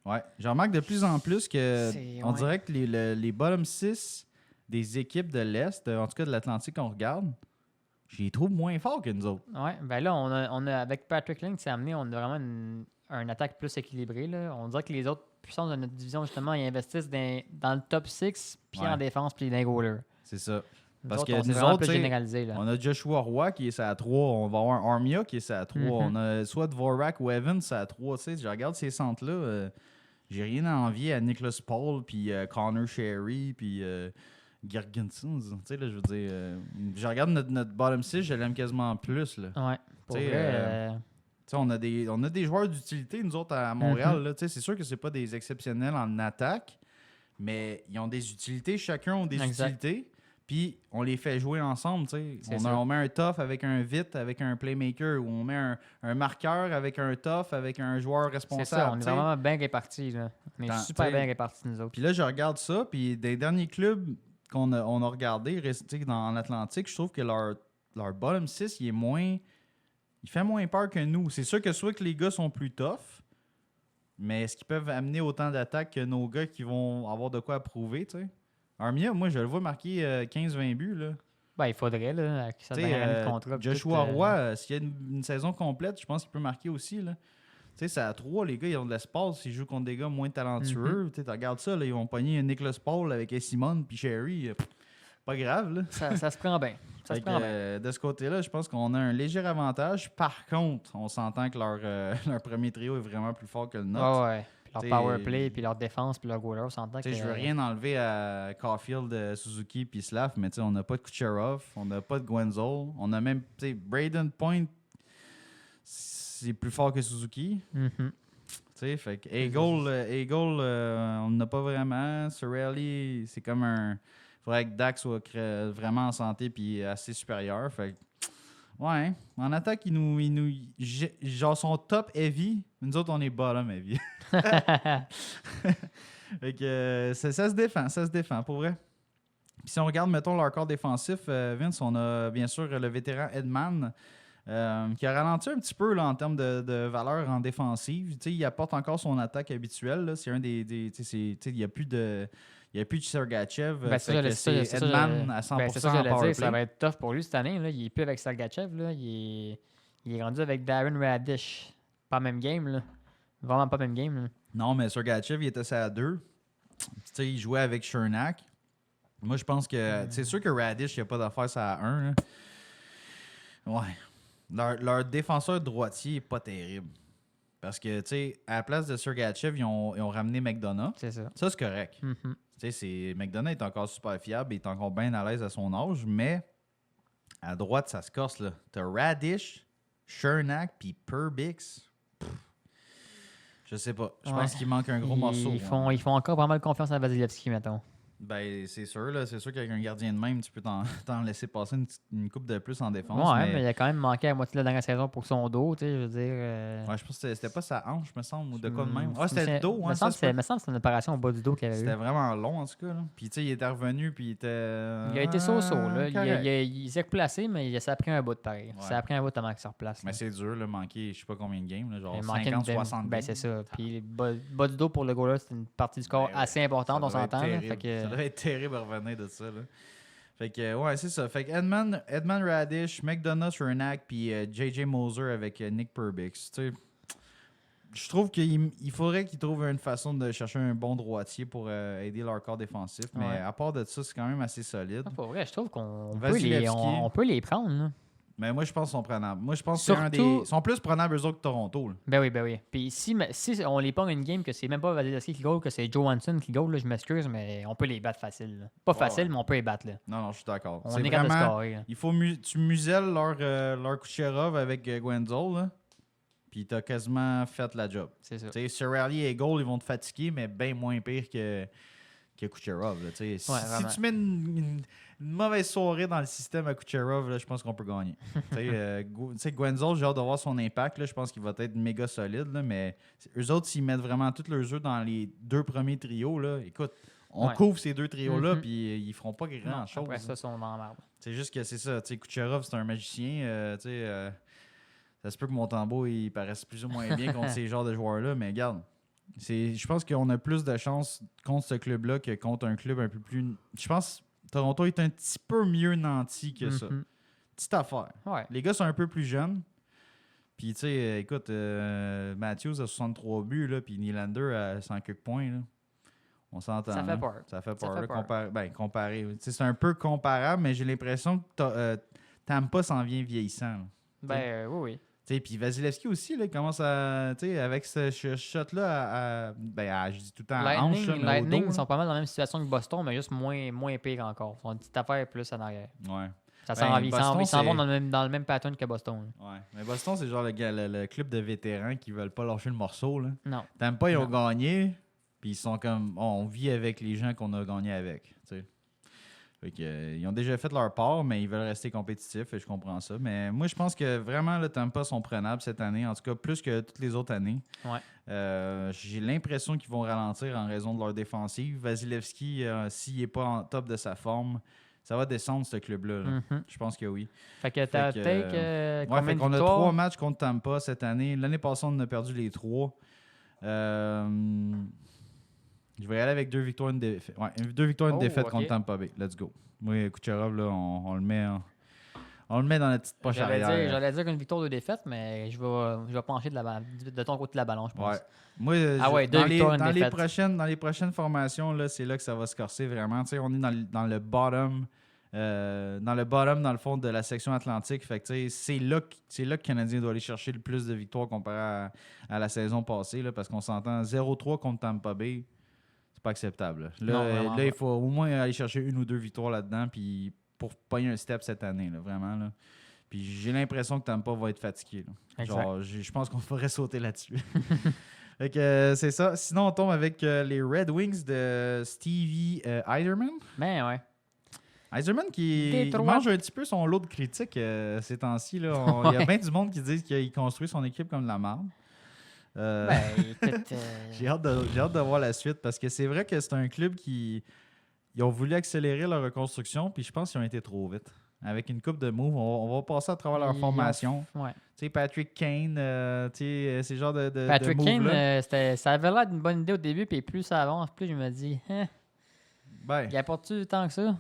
Ouais, j'en remarque de plus en plus que on dirait que les bottom 6 des équipes de l'Est, en tout cas de l'Atlantique qu'on regarde, je les trouve moins forts que nous autres. Oui, ben là, on a avec Patrick Link, c'est amené, on a vraiment une attaque plus équilibrée. Là. On dirait que les autres puissances de notre division, justement, ils investissent dans le top 6, puis en défense, puis dans les goalers. C'est ça. Parce que nous autres, généralisé, là. On a Joshua Roy qui est à 3, on va avoir Armia qui est à 3, on a soit Dvorak ou Evans à 3. Je regarde ces centres-là, j'ai rien à envier à Nicholas Paul, puis Connor Sherry, puis... Girgensson, tu sais, là, je veux dire, je regarde notre bottom 6, je l'aime quasiment plus, là. Ouais, pour vrai, on a des joueurs d'utilité, nous autres, à Montréal, là, c'est sûr que c'est pas des exceptionnels en attaque, mais ils ont des utilités, chacun ont des utilités, puis on les fait jouer ensemble. On met un tough avec un vite, avec un playmaker, ou on met un marqueur avec un tough, avec un joueur responsable. C'est ça, on est vraiment bien répartis. Là. On est super bien répartis, nous autres. Puis là, je regarde ça, puis des derniers clubs qu'on a regardés en Atlantique, je trouve que leur bottom 6, il fait moins peur que nous. C'est sûr que soit que les gars sont plus tough, mais est-ce qu'ils peuvent amener autant d'attaques que nos gars qui vont avoir de quoi prouver, tu sais? Armia, moi, je le vois marquer 15-20 buts, là. Ben, il faudrait, là, que ça donne contrat. Joshua Roy, s'il y a une saison complète, je pense qu'il peut marquer aussi, là. Tu sais, c'est à 3, les gars, ils ont de l'espace. Ils jouent contre des gars moins talentueux. Tu regardes ça, là, ils vont pogner Nicholas Paul avec Simone puis Sherry. Pas grave, là. Ça se prend bien. De ce côté-là, je pense qu'on a un léger avantage. Par contre, on s'entend que leur premier trio est vraiment plus fort que le nôtre. Ouais. Puis leur power play, puis leur défense, puis leur goaler, on s'entend que... Je veux rien enlever à Caulfield, Suzuki puis Slav, mais on n'a pas de Kucherov, on n'a pas de Gwenzel. On a même, Braden Point, c'est plus fort que Suzuki. Fait que Eagle, on n'a pas vraiment. Cirelli, c'est comme un... Il faudrait que Dak soit vraiment en santé puis assez supérieur. Fait que, ouais, en attaque, genre son top heavy. Nous autres, on est bottom heavy. Fait que ça se défend, pour vrai. Puis si on regarde, mettons, leur corps défensif, Vince, on a bien sûr le vétéran Edman qui a ralenti un petit peu là, en termes de valeur en défensive. Il apporte encore son attaque habituelle. Là. C'est un il n'y a plus de... Il n'y a plus de Sergachev. C'est Edman à 100% c'est ça que j'allais dire. Ça va être tough pour lui cette année. Là. Il n'est plus avec Sergachev. Là. Il est rendu avec Darren Radish. Pas même game. Là. Vraiment pas même game. Là. Non, mais Sergachev, il était à 2. Il jouait avec Chernak. Moi, je pense que... C'est sûr que Radish, il n'y a pas d'affaire ça à 1. Là. Ouais. Leur défenseur droitier n'est pas terrible. Parce que, à la place de Sergachev, ils ont ramené McDonough. C'est ça. Ça, c'est correct. McDonough est encore super fiable, il est encore bien à l'aise à son âge, mais à droite, ça se corse. Là. T'as Radish, Chernak, puis Perbix. Je sais pas. Je pense qu'il manque un gros morceau. Ils font encore pas mal confiance à Vasilevski, mettons. Ben, c'est sûr. Là. C'est sûr qu'avec un gardien de même, tu peux t'en laisser passer une coupe de plus en défense. Ouais, mais il a quand même manqué à moitié de la dernière saison pour son dos. Je veux dire. Ouais, je pense que c'était pas sa hanche, me semble, ou de quoi de même. Ah, c'était le dos. Me semble que c'était une opération au bas du dos qu'il avait eu. C'était vraiment long, en tout cas. Là. Puis, il était revenu, puis il était. Il a été so-so. Il s'est replacé, mais ça a pris un bout de pareil. Ouais. Ça a pris un bout de temps qu'il se replace. Mais c'est dur, là, manquer, je sais pas combien de games, là, genre 50, 60 games. Ben, c'est ça. Puis, bas du dos pour le goaler, c'est une partie du corps assez importante, on s'entend. Ça devait être terrible à revenir de ça. Là. Fait que, ouais, c'est ça. Fait que Edman Radish, McDonough, Chernak, puis J.J. Moser avec Nick Perbix. Je trouve qu'il faudrait qu'ils trouvent une façon de chercher un bon droitier pour aider leur corps défensif. Mais à part de ça, c'est quand même assez solide. Pour vrai, je trouve qu'on peut les prendre. Là. Mais moi, je pense qu'ils sont prenables. Moi, je pense qu'ils sont plus prenables eux autres que Toronto. Là. Ben oui. Puis si on les pogne une game que c'est même pas Vasilevski qui goal, que c'est Johansson qui goal, là, je m'excuse, mais on peut les battre facile. Là. Pas facile, mais on peut les battre. Là. Non, je suis d'accord. On est capable de scorer. Il faut tu muselles leur Kucherov avec Gwenzel, là. Puis t'as quasiment fait la job. C'est ça. Cirelli et Goal, ils vont te fatiguer, mais bien moins pire que Kucherov. Là, si tu mets une mauvaise soirée dans le système à Kucherov, là, je pense qu'on peut gagner. Gwenzel, j'ai hâte de voir son impact. Là, je pense qu'il va être méga solide. Là, mais eux autres, s'ils mettent vraiment tous leurs œufs dans les 2 premiers trios, là, écoute, on couvre ces 2 trios-là, puis ils feront pas grand-chose. Après ça, ils sont dans la merde. C'est juste que c'est ça. Kucherov, c'est un magicien. Ça se peut que Montembeault, il paraisse plus ou moins bien contre ces genres de joueurs-là, mais regarde, je pense qu'on a plus de chance contre ce club-là que contre un club un peu plus... Je pense que Toronto est un petit peu mieux nanti que ça. Petite affaire. Ouais. Les gars sont un peu plus jeunes. Puis, tu sais, écoute, Matthews a 63 buts, là, puis Nylander a 100 quelques points. Là. On s'entend. Ça fait peur. Ça fait peur. Comparé. C'est un peu comparable, mais j'ai l'impression que Tampa s'en vient vieillissant. Là. Oui. Puis Vasilevski aussi, là, commence à. Avec ce shot-là, je dis tout le temps à hanche. Lightning, ils sont pas mal dans la même situation que Boston, mais juste moins pire encore. Ils sont une petite affaire plus en arrière. Ouais. Ça s'en vont dans le même pattern que Boston. Là. Ouais. Mais Boston, c'est genre le club de vétérans qui veulent pas lâcher le morceau. Là. Non. T'aimes pas, ils ont gagné, puis ils sont comme. On vit avec les gens qu'on a gagné avec. T'sais. Fait que, ils ont déjà fait leur part, mais ils veulent rester compétitifs et je comprends ça. Mais moi, je pense que vraiment, le Tampa sont prenables cette année, en tout cas plus que toutes les autres années. Ouais. J'ai l'impression qu'ils vont ralentir en raison de leur défensive. Vasilevski, s'il n'est pas en top de sa forme, ça va descendre ce club-là. Mm-hmm. Je pense que oui. Fait que t'as fait qu'on a 3 matchs contre Tampa cette année. L'année passée, on a perdu les 3. Je vais y aller avec 2 victoires et une défaite. Ouais, 2 victoires et une défaite contre Tampa Bay. Let's go. Oui, Kucherov, là, on le met dans la petite poche arrière. J'allais dire une victoire de défaite, mais je vais pencher de ton côté de la balance, je pense. Ouais. Moi, dans les prochaines formations, là, c'est là que ça va se corser vraiment. Tu sais, on est dans le bottom. Dans le fond de la section Atlantique. Fait que, c'est là que le Canadien doit aller chercher le plus de victoires comparé à la saison passée. Là, parce qu'on s'entend 0-3 contre Tampa Bay. C'est pas acceptable. Là, il faut au moins aller chercher 1 ou 2 victoires là-dedans puis pour pogner un step cette année. Là, vraiment. Là. Puis j'ai l'impression que Tampa va être fatigué. Là. Genre, je pense qu'on ferait sauter là-dessus. Fait que c'est ça. Sinon, on tombe avec les Red Wings de Stevie Yzerman. Ben ouais. Yzerman qui mange un petit peu son lot de critiques ces temps-ci. Il y a bien du monde qui dit qu'il construit son équipe comme de la merde. Écoute, j'ai hâte de voir la suite parce que c'est vrai que c'est un club qui ils ont voulu accélérer leur reconstruction puis je pense qu'ils ont été trop vite. Avec une coupe de moves, on va passer à travers leur formation. Ouais. Tu sais, Patrick Kane, ces genres de Patrick Kane, ça avait l'air d'une bonne idée au début, puis plus ça avance, plus je me dis, il apporte-tu tant que ça?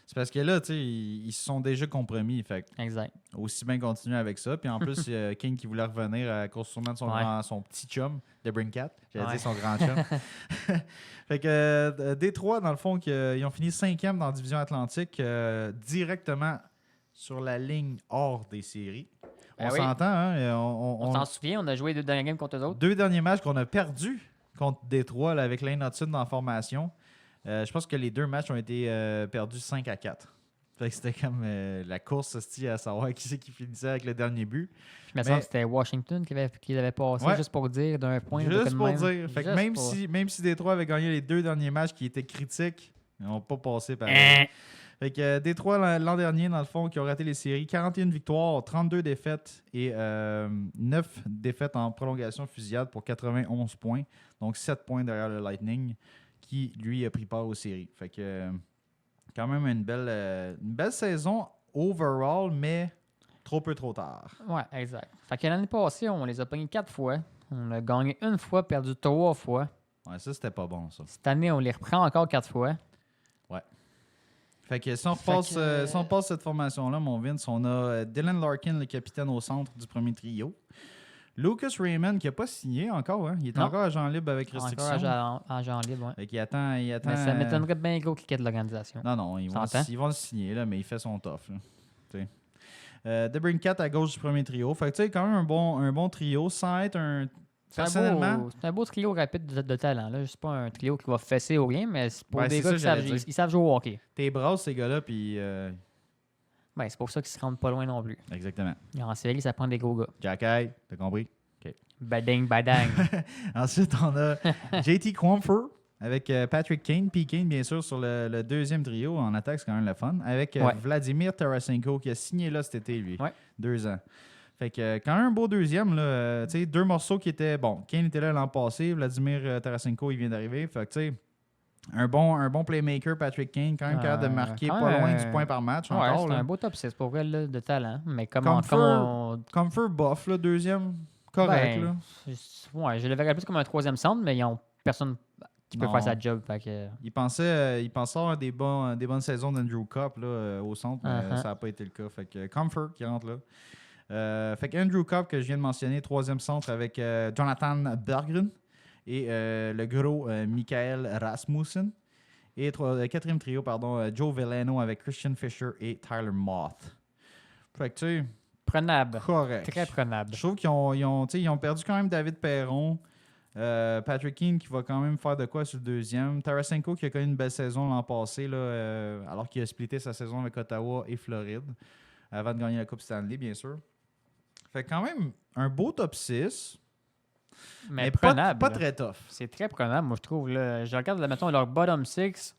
C'est parce que là, tu sais, ils se sont déjà compromis. Fait exact. Aussi bien continuer avec ça. Puis en plus, il y a Kane qui voulait revenir à cause sûrement de son petit chum, de Brincat. J'allais dire son grand chum. Fait que Détroit, dans le fond, ils ont fini 5e dans la division Atlantique, directement sur la ligne hors des séries. On s'entend, hein? On s'en souvient, on a joué 2 derniers games contre eux autres. 2 derniers matchs qu'on a perdus contre Détroit là, avec Lane Hudson dans la formation. Je pense que les 2 matchs ont été perdus 5-4. Fait que c'était comme la course à savoir qui c'est qui finissait avec le dernier but. Je me sens que c'était Washington qui avait passé juste pour dire d'un point. Juste pour dire. Fait que même si Détroit avait gagné les 2 derniers matchs qui étaient critiques, ils n'ont pas passé par là. Fait que Détroit, l'an dernier, dans le fond, qui ont raté les séries, 41 victoires, 32 défaites et 9 défaites en prolongation fusillade pour 91 points. Donc 7 points derrière le Lightning, qui, lui, a pris part aux séries. Fait que quand même une belle saison overall, mais trop peu, trop tard. Ouais, exact. Fait que l'année passée, on les a pognés 4 fois. On a gagné 1 fois, perdu 3 fois. Ouais, ça, c'était pas bon, ça. Cette année, on les reprend encore 4 fois. Ouais. Fait que si on passe cette formation-là, mon Vince, on a Dylan Larkin, le capitaine au centre du premier trio. Lucas Raymond, qui n'a pas signé encore. Hein? Il est encore agent libre avec restriction. Encore agent libre, oui. Fait qu'il attend. Mais ça m'étonnerait bien gros qu'il quitte l'organisation. Non, ils vont le signer, là, mais il fait son tough. DeBrincat à gauche du premier trio. Fait que tu sais, quand même un bon trio sans être un... Personnellement... C'est un beau trio rapide de talent. Là. C'est pas un trio qui va fesser ou rien, mais c'est pour des gars qui savent jouer au hockey. T'es brasses, ces gars-là, puis... c'est pour ça qu'ils se rendent pas loin non plus. Exactement. En série, ça prend des gros gars. Jacky, t'as compris? OK. Badang. Ensuite, on a JT Compher avec Patrick Kane. Puis Kane, bien sûr, sur le deuxième trio. En attaque, c'est quand même le fun. Avec Vladimir Tarasenko, qui a signé là cet été, lui. 2 ans. Fait que quand même un beau deuxième. Là, 2 morceaux qui étaient... Bon, Kane était là l'an passé. Vladimir Tarasenko, il vient d'arriver. Fait que tu sais... Un bon playmaker, Patrick Kane, quand même capable de marquer pas loin du point par match. Encore, c'est un beau top 6 pour vrai là, de talent. Mais Comfort buff, là, deuxième, correct. Là. Je le verrais plus comme un 3e centre, mais ils n'ont personne qui peut faire sa job. Fait que... Il pensait avoir des bonnes saisons d'Andrew Copp là, au centre, mais ça n'a pas été le cas. Fait que Comfort qui rentre là. Fait que Andrew Copp, que je viens de mentionner, 3e centre avec Jonathan Berggren. Et le gros Michael Rasmussen. Et 4e trio, Joe Veleno avec Christian Fischer et Tyler Moth. Fait que tu sais... Prenable. Correct. Très prenable. Je trouve qu'ils ont perdu quand même David Perron. Patrick Kane qui va quand même faire de quoi sur le deuxième. Tarasenko qui a connu une belle saison l'an passé, là, alors qu'il a splitté sa saison avec Ottawa et Floride. Avant de gagner la Coupe Stanley, bien sûr. Fait quand même un beau top 6. Mais prenable. Pas très tough. C'est très prenable, moi, je trouve. Là. Je regarde, mettons, leur bottom 6.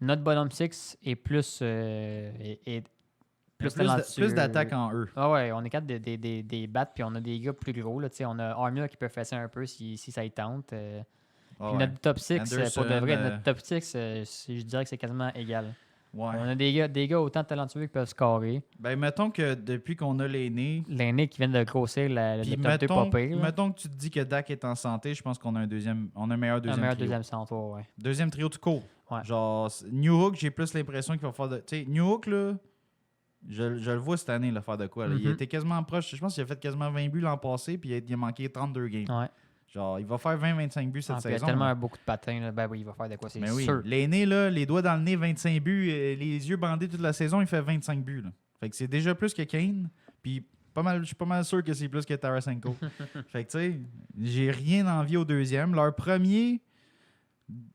notre bottom six est plus plus d'attaque en eux. Ah ouais, on est capable des battre, puis on a des gars plus gros. Là, on a Armia qui peut faire ça un peu si ça y tente. Puis notre top 6, pour de vrai, notre top 6, je dirais que c'est quasiment égal. Ouais. On a des gars autant talentueux qui peuvent scorer. Ben, mettons que depuis qu'on a l'aîné qui vient de grossir le top 2 pas pire. Mettons que tu te dis que Dak est en santé, je pense qu'on a un meilleur deuxième centre, ouais. Deuxième trio tout court. Ouais. Genre, New Hook, j'ai plus l'impression qu'il va faire de... Tu sais, New Hook, là, je le vois cette année, là, faire de quoi. Là. Il était quasiment proche. Je pense qu'il a fait quasiment 20 buts l'an passé, puis il a manqué 32 games. Ouais. Genre, il va faire 20-25 buts cette saison. Il a tellement beaucoup de patins. Là. Ben oui, il va faire de quoi, c'est sûr. L'aîné, là, les doigts dans le nez, 25 buts, les yeux bandés toute la saison, il fait 25 buts. Là. Fait que c'est déjà plus que Kane. Puis je suis pas mal sûr que c'est plus que Tarasenko. Fait que tu sais, j'ai rien envie au deuxième. Leur premier,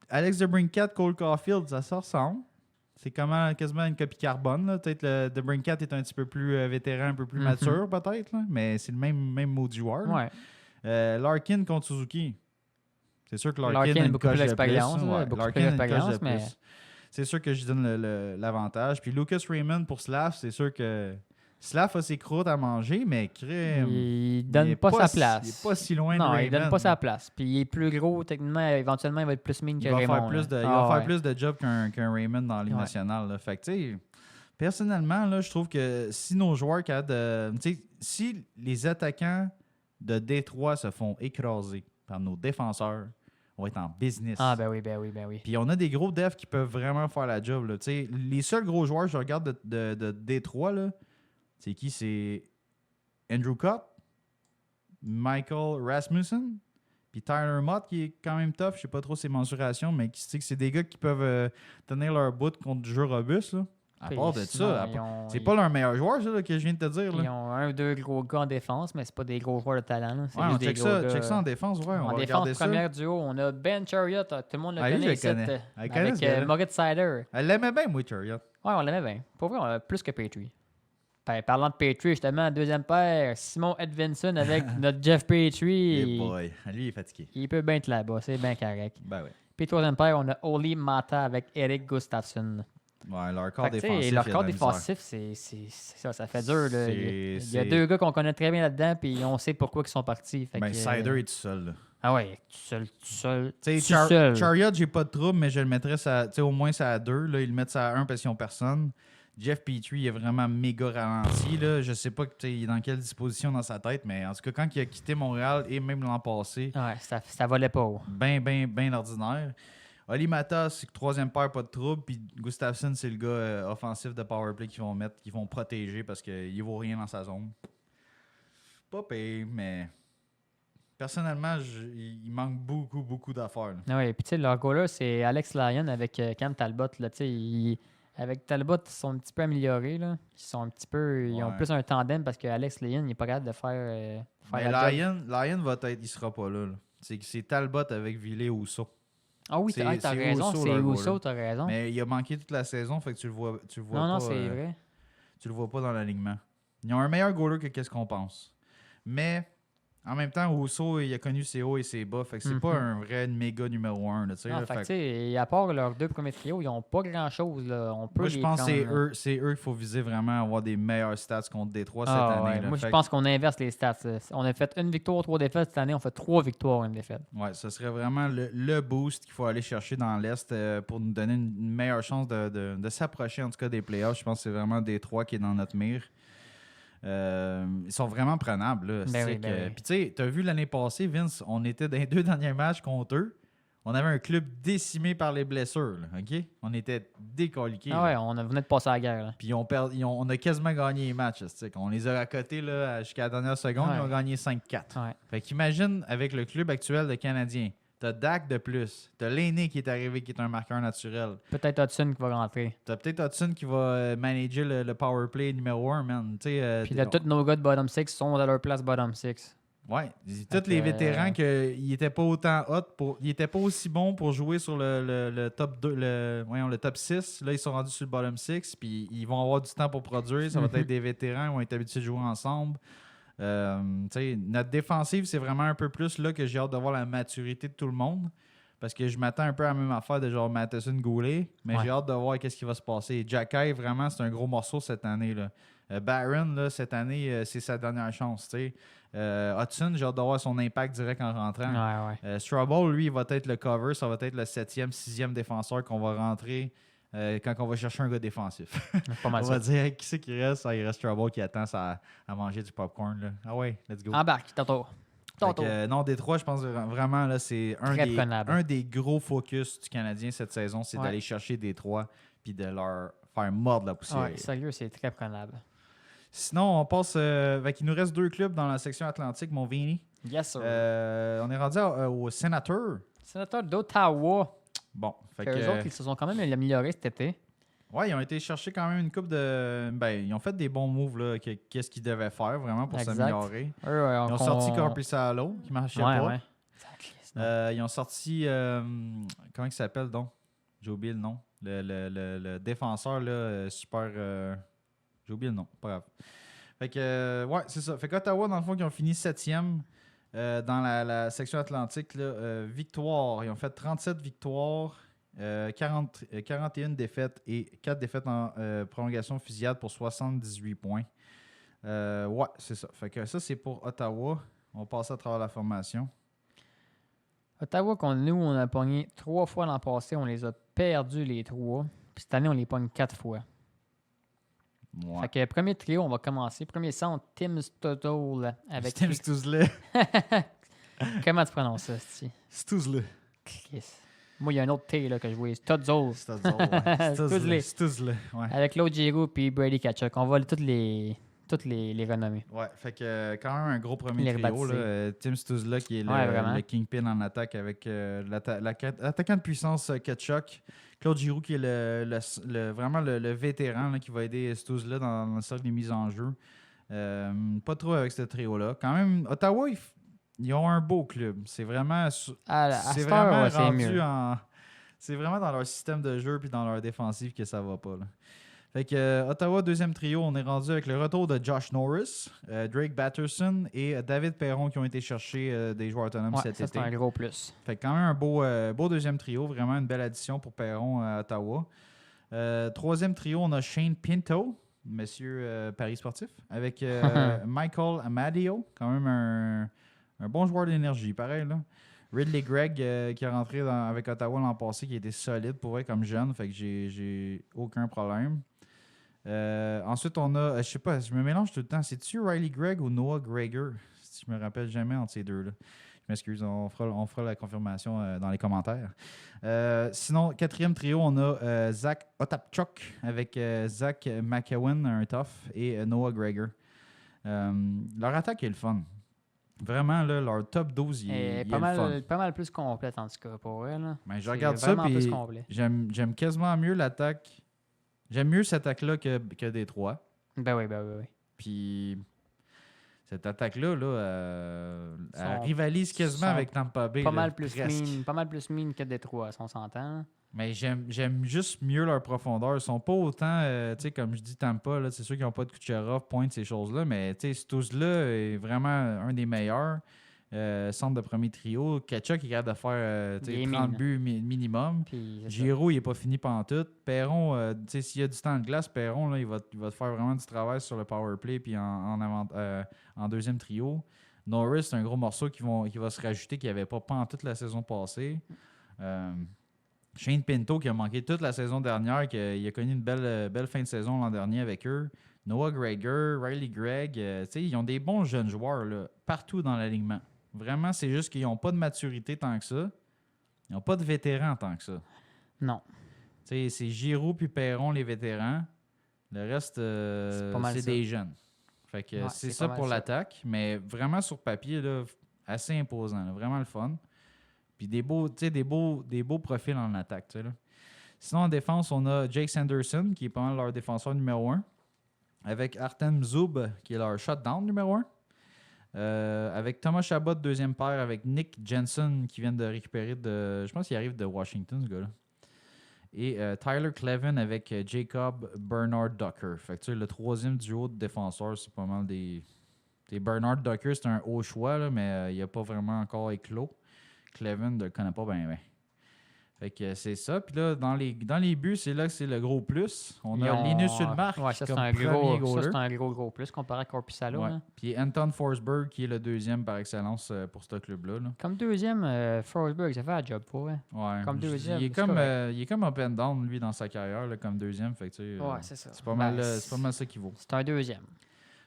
Alex DeBrincat, Cole Caulfield, ça ressemble. C'est quasiment une copie carbone. Là. Peut-être le DeBrincat est un petit peu plus vétéran, un peu plus mature peut-être. Là. Mais c'est le même mot du joueur. Ouais. Larkin contre Suzuki. C'est sûr que Larkin a beaucoup plus d'expérience. Mais... C'est sûr que je donne l'avantage. Puis Lucas Raymond pour Slav, c'est sûr que Slav a ses croûtes à manger, mais crème. Il donne pas sa place. Il est pas si loin de Raymond. Non, il donne pas sa place. Puis il est plus gros, techniquement, éventuellement, il va être plus mine que Raymond. Il va faire plus de job qu'un Raymond dans la Ligue nationale. Là. Fait que, tu sais, personnellement, là, je trouve que si nos joueurs si les attaquants de Détroit se font écraser par nos défenseurs, on va être en business. Ah, ben oui. Puis on a des gros defs qui peuvent vraiment faire la job. Là. Les seuls gros joueurs que je regarde de Détroit, là, c'est qui? C'est Andrew Copp, Michael Rasmussen, puis Tyler Mott qui est quand même tough. Je sais pas trop ses mensurations, mais c'est des gars qui peuvent tenir leur bout contre du jeu robuste. Là. À part de ça, c'est pas leur meilleur joueur, ça, là, que je viens de te dire. Là. Ils ont un ou deux gros gars en défense, mais c'est pas des gros joueurs de talent. Là. Ouais, on check ça en défense. Ouais, en défense, première duo, on a Ben Chariot. Tout le monde le connaît ici. Avec Moritz Seider. Elle l'aimait bien, moi, Chariot. Ouais, on l'aimait bien. Pour vrai, on a plus que Petrie. Parlant de Petrie, justement, deuxième paire, Simon Edvinson avec notre Jeff Petrie. Hey boy, lui, il est fatigué. Il peut bien être là-bas, c'est bien correct. Ben oui. Puis troisième paire, on a Oli Mata avec Eric Gustafsson. Ouais, leur corps défensif. Leur corps défensif, c'est ça. Ça fait dur. Là. Il y a deux gars qu'on connaît très bien là-dedans, puis on sait pourquoi ils sont partis. Cider est tout seul. Là. Ah ouais, tout seul. Chariot, j'ai pas de trouble, mais je le mettrais au moins ça à 2. Là, ils le mettent ça à 1 parce qu'ils n'ont personne. Jeff Petrie est vraiment méga ralenti. Là. Je sais pas il est dans quelle disposition dans sa tête, mais en tout cas, quand il a quitté Montréal et même l'an passé, ouais, ça volait pas haut. Ben ordinaire. Oli Mata, c'est que troisième paire, pas de trouble. Puis Gustafsson, c'est le gars offensif de powerplay qu'ils vont protéger parce qu'il vaut rien dans sa zone. Pas payé, mais personnellement, il manque beaucoup d'affaires. Oui, puis tu sais, leur goaler, c'est Alex Lyon avec Cam Talbot. Là, avec Talbot, ils sont un petit peu améliorés. Là. Ils ont plus un tandem parce qu'Alex Lyon, il n'est pas capable de faire la job. Lyon il sera pas là. C'est Talbot avec Villet ou ça. Ah oui, t'as raison, c'est Rousseau, t'as raison. Mais il a manqué toute la saison, fait que tu le vois pas. Non, c'est vrai. Tu le vois pas dans l'alignement. Ils ont un meilleur goaler que qu'est-ce qu'on pense. Mais en même temps, Rousseau, il a connu ses hauts et ses bas, fait que c'est pas un vrai méga numéro 1. À part leurs deux premiers trios, ils n'ont pas grand-chose. Moi, je pense que c'est eux qu'il faut viser vraiment à avoir des meilleurs stats contre Détroit cette année. Moi, je pense qu'on inverse les stats. On a fait 1 victoire, 3 défaites. Cette année, on fait 3 victoires, 1 défaite. Ouais, ce serait vraiment le boost qu'il faut aller chercher dans l'Est pour nous donner une meilleure chance de s'approcher, en tout cas, des playoffs. Je pense que c'est vraiment Détroit qui est dans notre mire. Ils sont vraiment prenables. Puis tu sais, tu as vu l'année passée, Vince, on était dans les 2 derniers matchs contre eux. On avait un club décimé par les blessures. Là, OK? On était décoliqués. Ah ouais, on venait de passer à la guerre. Là. Puis on a quasiment gagné les matchs. On les a accotés jusqu'à la dernière seconde. Ils ont gagné 5-4. Ouais. Fait qu'imagine, avec le club actuel de Canadiens, t'as Dak de plus. T'as l'aîné qui est arrivé, qui est un marqueur naturel. Peut-être Hudson qui va rentrer. T'as peut-être Hudson qui va manager le power play numéro 1, man. Puis là, tous nos gars de bottom 6 sont à leur place bottom 6. Ouais. Tous les vétérans qu'ils n'étaient pas autant hot. Ils n'étaient pas aussi bons pour jouer sur le top 2, le top 6. Là, ils sont rendus sur le bottom 6. Puis ils vont avoir du temps pour produire. Ça va être des vétérans. Ils vont être habitués de jouer ensemble. Notre défensive, c'est vraiment un peu plus là que j'ai hâte de voir la maturité de tout le monde. parce que je m'attends un peu à la même affaire de genre Matheson Goulet, mais j'ai hâte de voir qu'est-ce qui va se passer. Jacky, vraiment, c'est un gros morceau cette année. Là. Barron, là, cette année, c'est sa dernière chance. Hudson, j'ai hâte de voir son impact direct en rentrant. Strouble, lui, il va être le cover. Ça va être le 7e, 6e défenseur qu'on va rentrer quand on va chercher un gars défensif. Pas mal on va dire qui c'est qui reste. Il reste Strouble qui attend à manger du popcorn. Là. Ah ouais, let's go. Embarque, tantôt. Non, Détroit, je pense vraiment, là, c'est un des gros focus du Canadien cette saison, c'est d'aller chercher Détroit puis de leur faire mordre la poussière. Ouais, sérieux, c'est très prenable. Sinon, on passe. Il nous reste 2 clubs dans la section Atlantique, mon Vini. Yes, sir. On est rendu au Sénateur. Sénateur d'Ottawa. Bon. Eux autres, ils se sont quand même améliorés cet été. Ouais, ils ont été chercher quand même une coupe de. Ils ont fait des bons moves, là. Qu'est-ce qu'ils devaient faire vraiment pour s'améliorer. Ils ont sorti Korpisalo, qui marchait pas. Ouais. Ils ont sorti. Comment il s'appelle donc? J'ai oublié le nom. Le défenseur, là, super. J'ai oublié le nom, pas grave. Fait que, ouais, c'est ça. Fait qu'Ottawa, dans le fond, qui ont fini 7e dans la section Atlantique. Là, victoire. Ils ont fait 37 victoires, 41 défaites et 4 défaites en prolongation fusillade pour 78 points. Ouais, c'est ça. Fait que ça, c'est pour Ottawa. On va passer à travers la formation. Ottawa, on a pogné 3 fois l'an passé. On les a perdus les 3. Puis cette année, on les pogne 4 fois. Ouais. Fait que premier trio, on va commencer. Premier centre, Tim Stützle avec Tim Stützle. Comment tu prononces ça, Sti? Stützle. Moi, il y a un autre T là, que je vois. Stützle. Stützle. Ouais. Avec Claude Giroux puis Brady Tkachuk. On va toutes les renommer. Ouais, fait que quand même un gros premier trio. Là, Tim Stützle qui est le kingpin en attaque avec l'attaquant de puissance Tkachuk. Claude Giroux qui est vraiment le vétéran là, qui va aider Stützle dans le cercle des mises en jeu. Pas trop avec ce trio-là. Quand même, Ottawa, ils ont un beau club. C'est vraiment, c'est vraiment dans leur système de jeu puis dans leur défensive que ça va pas. Là. Fait que Ottawa, deuxième trio, on est rendu avec le retour de Josh Norris, Drake Batterson et David Perron qui ont été chercher des joueurs autonomes cet été. C'est un gros plus. Fait que quand même un beau deuxième trio, vraiment une belle addition pour Perron à Ottawa. Troisième trio, on a Shane Pinto, monsieur Paris Sportif, avec Michael Amadio, quand même un bon joueur d'énergie, pareil là. Ridley Gregg qui est rentré avec Ottawa l'an passé, qui était solide pour vrai comme jeune, fait que j'ai aucun problème. Ensuite, on a, je sais pas, je me mélange tout le temps. C'est-tu Riley Gregg ou Noah Gregor? Je me rappelle jamais entre ces deux-là. Je m'excuse, on fera la confirmation dans les commentaires. Sinon, quatrième trio, on a Zach Otapchuk avec Zach McEwen, un tough, et Noah Gregor. Leur attaque est le fun. Vraiment, là, leur top 12, il est le fun. Pas mal plus complète, en tout cas, pour elle. Ben, je regarde ça, puis j'aime quasiment mieux l'attaque. J'aime mieux cette attaque-là que Détroit. Ben oui. Puis cette attaque-là, elle rivalise quasiment avec Tampa Bay. Pas mal plus mine que Détroit, si on s'entend. Mais j'aime juste mieux leur profondeur. Ils sont pas autant, comme je dis, Tampa, là, c'est sûr qu'ils n'ont pas de Kucherov, Pointe, ces choses-là, mais tous-là est vraiment un des meilleurs. Centre de premier trio. Tkachuk est capable de faire 30 buts minimum. Giroux, il n'est pas fini pantoute. Perron, s'il y a du temps de glace, Perron, là, il va te faire vraiment du travail sur le power play puis en deuxième trio. Norris, c'est un gros morceau qui va se rajouter qu'il n'y avait pas pantoute la saison passée. Shane Pinto qui a manqué toute la saison dernière, il a connu une belle fin de saison l'an dernier avec eux. Noah Gregor, Riley Gregg, ils ont des bons jeunes joueurs là, partout dans l'alignement. Vraiment, c'est juste qu'ils n'ont pas de maturité tant que ça. Ils n'ont pas de vétérans tant que ça. Non. C'est Giroux puis Perron, les vétérans. Le reste, c'est des jeunes. Fait que c'est ça pour l'attaque. Mais vraiment, sur papier, là, assez imposant. Là, vraiment le fun. Puis des beaux profils en attaque. Là. Sinon, en défense, on a Jake Sanderson, qui est pas mal leur défenseur numéro 1. Avec Artem Zub, qui est leur shutdown numéro 1. Avec Thomas Chabot, deuxième paire, avec Nick Jensen qui vient de récupérer je pense qu'il arrive de Washington, ce gars-là. Et Tyler Clevin avec Jacob Bernard Ducker. Fait que le troisième duo de défenseurs, c'est pas mal des Bernard Ducker, c'est un haut choix, là, mais il n'a pas vraiment encore éclos. Clevin ne le connaît pas bien. Fait que c'est ça. Puis là, dans les buts, c'est là que c'est le gros plus. On a Linus Ullmark ouais, ça, comme c'est un gros plus comparé à Korpisalo. Ouais. Puis Anton Forsberg qui est le deuxième par excellence pour ce club-là. Là. Comme deuxième, Forsberg, ça fait un job pour ouais. Comme deuxième. Il est comme up and down, lui, dans sa carrière, là, comme deuxième. Fait que, ouais, c'est ça. C'est pas mal ça qu'il vaut. C'est un deuxième.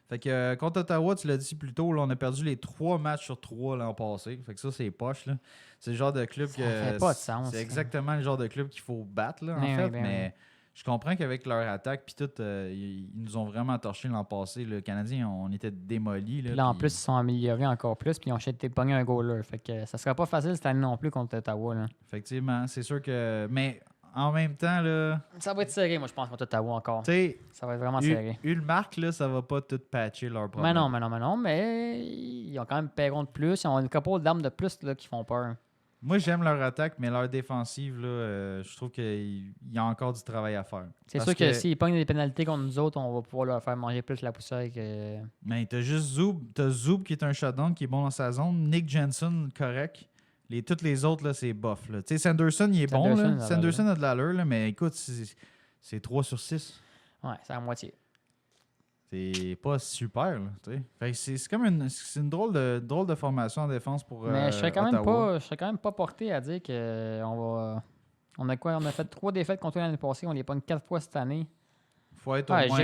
Fait que contre Ottawa, tu l'as dit plus tôt, là, on a perdu les 3 matchs sur 3 l'an passé. Fait que ça, c'est poche. Là. C'est le genre de club ça fait pas de sens. C'est exactement le genre de club qu'il faut battre, là, en fait. Mais je comprends qu'avec leur attaque, puis tout, ils nous ont vraiment torché l'an passé. Le Canadien, on était démolis. Là, en plus, ils sont améliorés encore plus, puis ils ont été pogné un goaler. Fait que ça sera pas facile cette année non plus contre Ottawa. Là. Effectivement, c'est sûr que. Mais. En même temps, là... Ça va être serré, moi, je pense, contre Ottawa encore. T'sais, ça va être vraiment serré. Ullmark, là, ça va pas tout patcher leur problème. Mais ils ont quand même Perron de plus. Ils ont une couple d'armes de plus là, qui font peur. Moi, j'aime leur attaque, mais leur défensive, là, je trouve qu'il y a encore du travail à faire. C'est sûr que s'ils pognent des pénalités contre nous autres, on va pouvoir leur faire manger plus la poussière que... Mais t'as juste Zub. T'as Zub qui est un shutdown, qui est bon dans sa zone. Nick Jensen, correct. Toutes les autres, là, c'est bof. Tu sais, Sanderson, il est bon. Là. Sanderson a de l'allure, là, mais écoute, c'est 3 sur 6. Ouais, c'est à moitié. C'est pas super. Là, fait que c'est comme une drôle de formation en défense pour mais je serais quand Ottawa. même pas porté à dire qu'on va... On a fait 3 défaites contre l'année passée. On les pogne 4 fois cette année. Faut être au moins... Je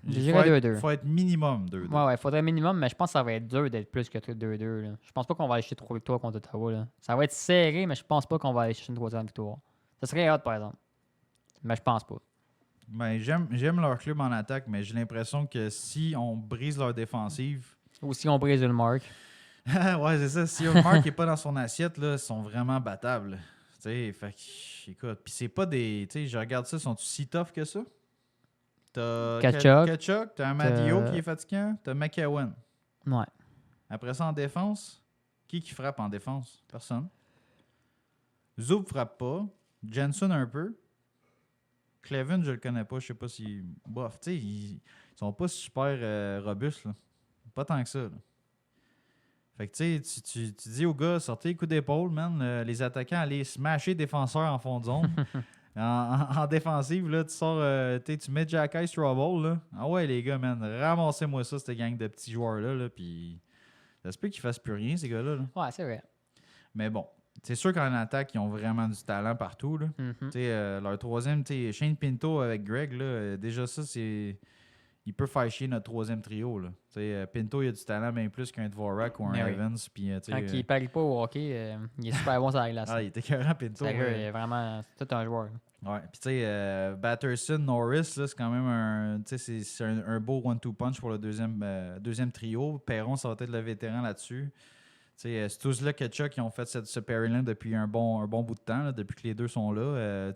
dirais 2-2. Faut être minimum 2-2. Ouais, faudrait minimum, mais je pense que ça va être dur d'être plus que 2-2. Là. Je pense pas qu'on va aller chercher 3 victoires contre Ottawa. Là. Ça va être serré, mais je pense pas qu'on va aller chercher une 3e victoire. Ça serait hot, par exemple. Mais je pense pas. Ben, j'aime leur club en attaque, mais j'ai l'impression que si on brise leur défensive... Ou si on brise le marque. Ouais, c'est ça. Si Ullmark n'est pas dans son assiette, là, ils sont vraiment battables. Fait que, écoute, puis c'est pas des... Tu sais, je regarde ça, sont-ils si tough que ça? T'as Tkachuk, t'as Amadio qui est fatigant, t'as McEwen. Ouais. Après ça, en défense, qui frappe en défense? Personne. Zub frappe pas. Jensen un peu. Cleven, je le connais pas, je sais pas si... Bof, tu sais, ils sont pas super robustes, là. Pas tant que ça, là. Fait que tu sais, tu dis aux gars, sortez les coups d'épaule, man. Les attaquants, allez smasher les défenseurs en fond de zone. En défensive, là, tu sors, tu mets Jack Ice Trouble, là. Ah ouais, les gars, man, ramassez-moi ça, cette gang de petits joueurs-là, là, puis ça se peut qu'ils fassent plus rien, ces gars-là. Là. Ouais, c'est vrai. Mais bon, c'est sûr qu'en attaque, ils ont vraiment du talent partout, là. Leur troisième, Shane Pinto avec Greg, là, déjà ça, c'est... Il peut faire chier notre 3e trio, là. Pinto, il a du talent bien plus qu'un Dvorak ou un Evans. Puis, quand il ne parie pas au hockey, il est super bon sur la glace. Ah, il était écœurant, Pinto. Sérieux, il est vraiment... C'est tout un joueur. Ouais, puis tu sais, Batterson, Norris, là, c'est quand même un beau 1-2 punch pour le deuxième trio. Perron, ça va être le vétéran là-dessus. Stuzla, Tkachuk, ils ont fait ce pairing-là depuis un bon bout de temps, là, depuis que les deux sont là.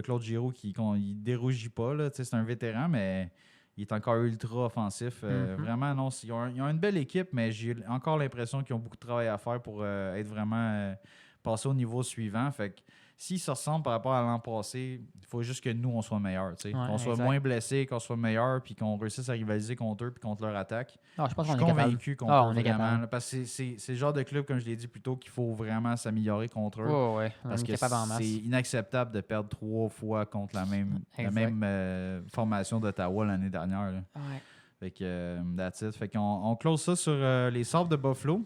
Claude Giroux, il dérougit pas. Là, c'est un vétéran, mais il est encore ultra offensif. Vraiment, non, ils ont une belle équipe, mais j'ai encore l'impression qu'ils ont beaucoup de travail à faire pour être vraiment passés au niveau suivant. Fait que s'ils se ressemblent par rapport à l'an passé, il faut juste que nous, on soit meilleurs. Qu'on soit moins blessés, qu'on soit meilleurs, puis qu'on réussisse à rivaliser contre eux puis contre leur attaque. Non, je suis convaincu qu'on peut vraiment. Là, parce que c'est le genre de club, comme je l'ai dit plus tôt, qu'il faut vraiment s'améliorer contre eux. Oh, ouais. Parce que c'est inacceptable de perdre 3 fois contre la même formation d'Ottawa l'année dernière. Là. Ouais. Fait que that's it. Fait qu'on close ça sur les Sabres de Buffalo.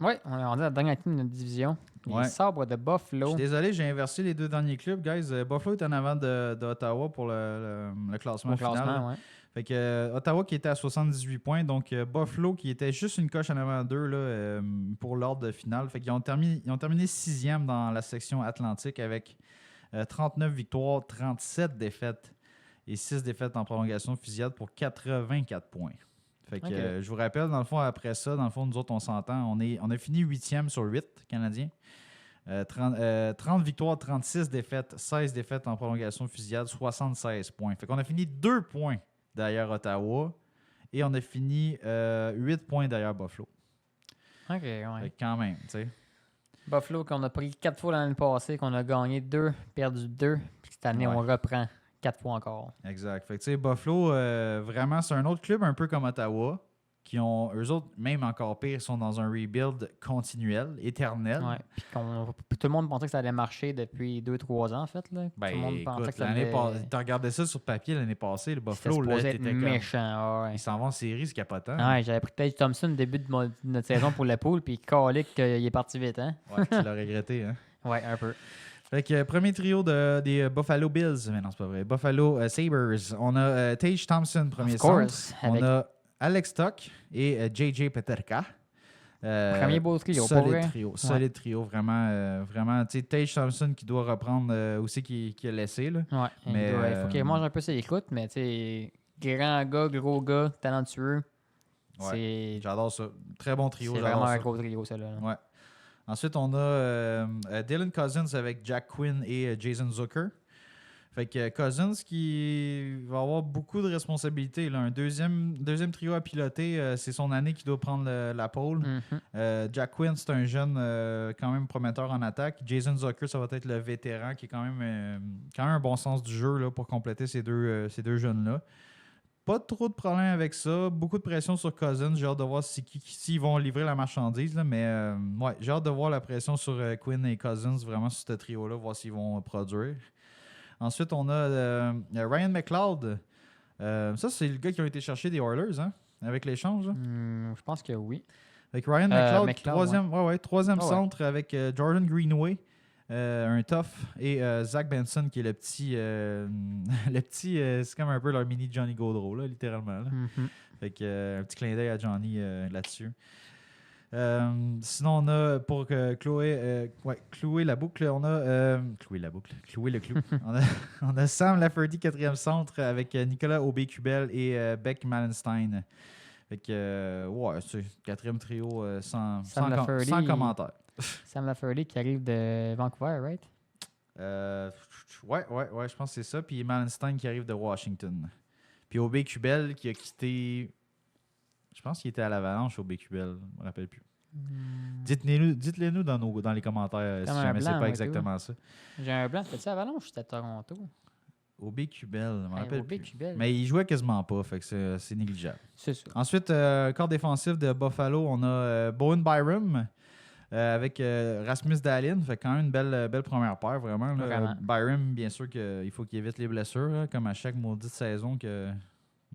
Oui, on est rendu à la dernière team de notre division. Les Sabres de Buffalo. Je suis désolé, j'ai inversé les 2 derniers clubs, guys. Buffalo est en avant d'Ottawa pour le classement final. Ouais. Fait que Ottawa qui était à 78 points, donc Buffalo qui était juste une coche en avant d'eux là, pour l'ordre final. Fait qu'ils ont terminé 6e dans la section Atlantique avec 39 victoires, 37 défaites et 6 défaites en prolongation de fusillade pour 84 points. Fait que je vous rappelle, dans le fond, après ça, dans le fond, nous autres, on s'entend. On a fini 8e sur 8 Canadiens. 30 victoires, 36 défaites, 16 défaites en prolongation de fusillade, 76 points. Fait qu'on a fini 2 points derrière Ottawa et on a fini 8 points derrière Buffalo. OK, ouais. Fait que quand même, tu sais. Buffalo qu'on a pris 4 fois l'année passée, qu'on a gagné 2, perdu 2, puis cette année, on reprend 4 fois encore. Exact. Fait que tu sais, Buffalo, vraiment, c'est un autre club un peu comme Ottawa. qui ont, eux autres, même encore pire, sont dans un rebuild continuel, éternel. Ouais. Puis tout le monde pensait que ça allait marcher depuis 2-3 ans, en fait. Là. Ben, tout le monde pensait que ça allait... Tu regardais ça sur papier l'année passée, le Buffalo, là, t'étais méchant. Ils s'en vont en série, c'est capotant. Ouais, j'avais pris Tage Thompson au début de notre saison pour l'épaule, puis calique qu'il est parti vite, hein? Ouais, tu l'as regretté, hein? Ouais, un peu. Fait que premier trio des Buffalo Bills, mais non, c'est pas vrai. Buffalo Sabres. On a Tage Thompson, premier centre. On a Alex Tuck et JJ Peterka. Premier beau trio, solide trio, vraiment. Vraiment, tu sais, Tage Thompson qui doit reprendre aussi qui a laissé. Là. Ouais, mais il faut qu'il mange un peu ses écoutes, mais tu sais, grand gars, gros gars, talentueux. Ouais, j'adore ça. Très bon trio. C'est vraiment un gros trio, ça. Là. Ouais. Ensuite, on a Dylan Cousins avec Jack Quinn et Jason Zucker. Fait que Cousins qui va avoir beaucoup de responsabilités. Là. Un deuxième trio à piloter, c'est son année qui doit prendre la pole. Jack Quinn, c'est un jeune quand même prometteur en attaque. Jason Zucker, ça va être le vétéran qui est quand même un bon sens du jeu là, pour compléter ces deux jeunes-là. Pas trop de problème avec ça. Beaucoup de pression sur Cousins. J'ai hâte de voir s'ils vont livrer la marchandise. Là, mais ouais, j'ai hâte de voir la pression sur Quinn et Cousins, vraiment sur ce trio-là, voir s'ils vont produire. Ensuite, on a Ryan McLeod. Ça, c'est le gars qui a été cherché des Oilers, hein, avec l'échange. Je pense que oui. Avec Ryan McLeod, troisième centre avec Jordan Greenway, un tough, et Zach Benson, qui est le petit... c'est comme un peu leur mini Johnny Gaudreau, là, littéralement. Là. Fait que, un petit clin d'œil à Johnny là-dessus. Sinon, on a pour clouer la boucle, on a clouer le clou. on a Sam Lafferty, 4e centre, avec Nicolas Aubé-Kubel et Beck Malenstein. Fait que, ouais, c'est 4e trio sans commentaire. Sam Lafferty qui arrive de Vancouver, right? Ouais, je pense que c'est ça. Puis Malenstein qui arrive de Washington. Puis Aubé-Kubel qui a quitté. Je pense qu'il était à l'Avalanche au BQL, je ne me rappelle plus. Dites-le-nous dans les commentaires si jamais c'est pas exactement ça. J'ai un blanc, c'était-tu à Avalanche ou c'était à Toronto? Au BQL, je me rappelle plus. BQL. Mais il jouait quasiment pas, fait que c'est négligeable. C'est ça. Ensuite, corps défensif de Buffalo, on a Bowen Byram avec Rasmus Dahlin. Fait quand même une belle première paire, vraiment. Là. Byram, bien sûr qu'il faut qu'il évite les blessures, là, comme à chaque maudite saison que...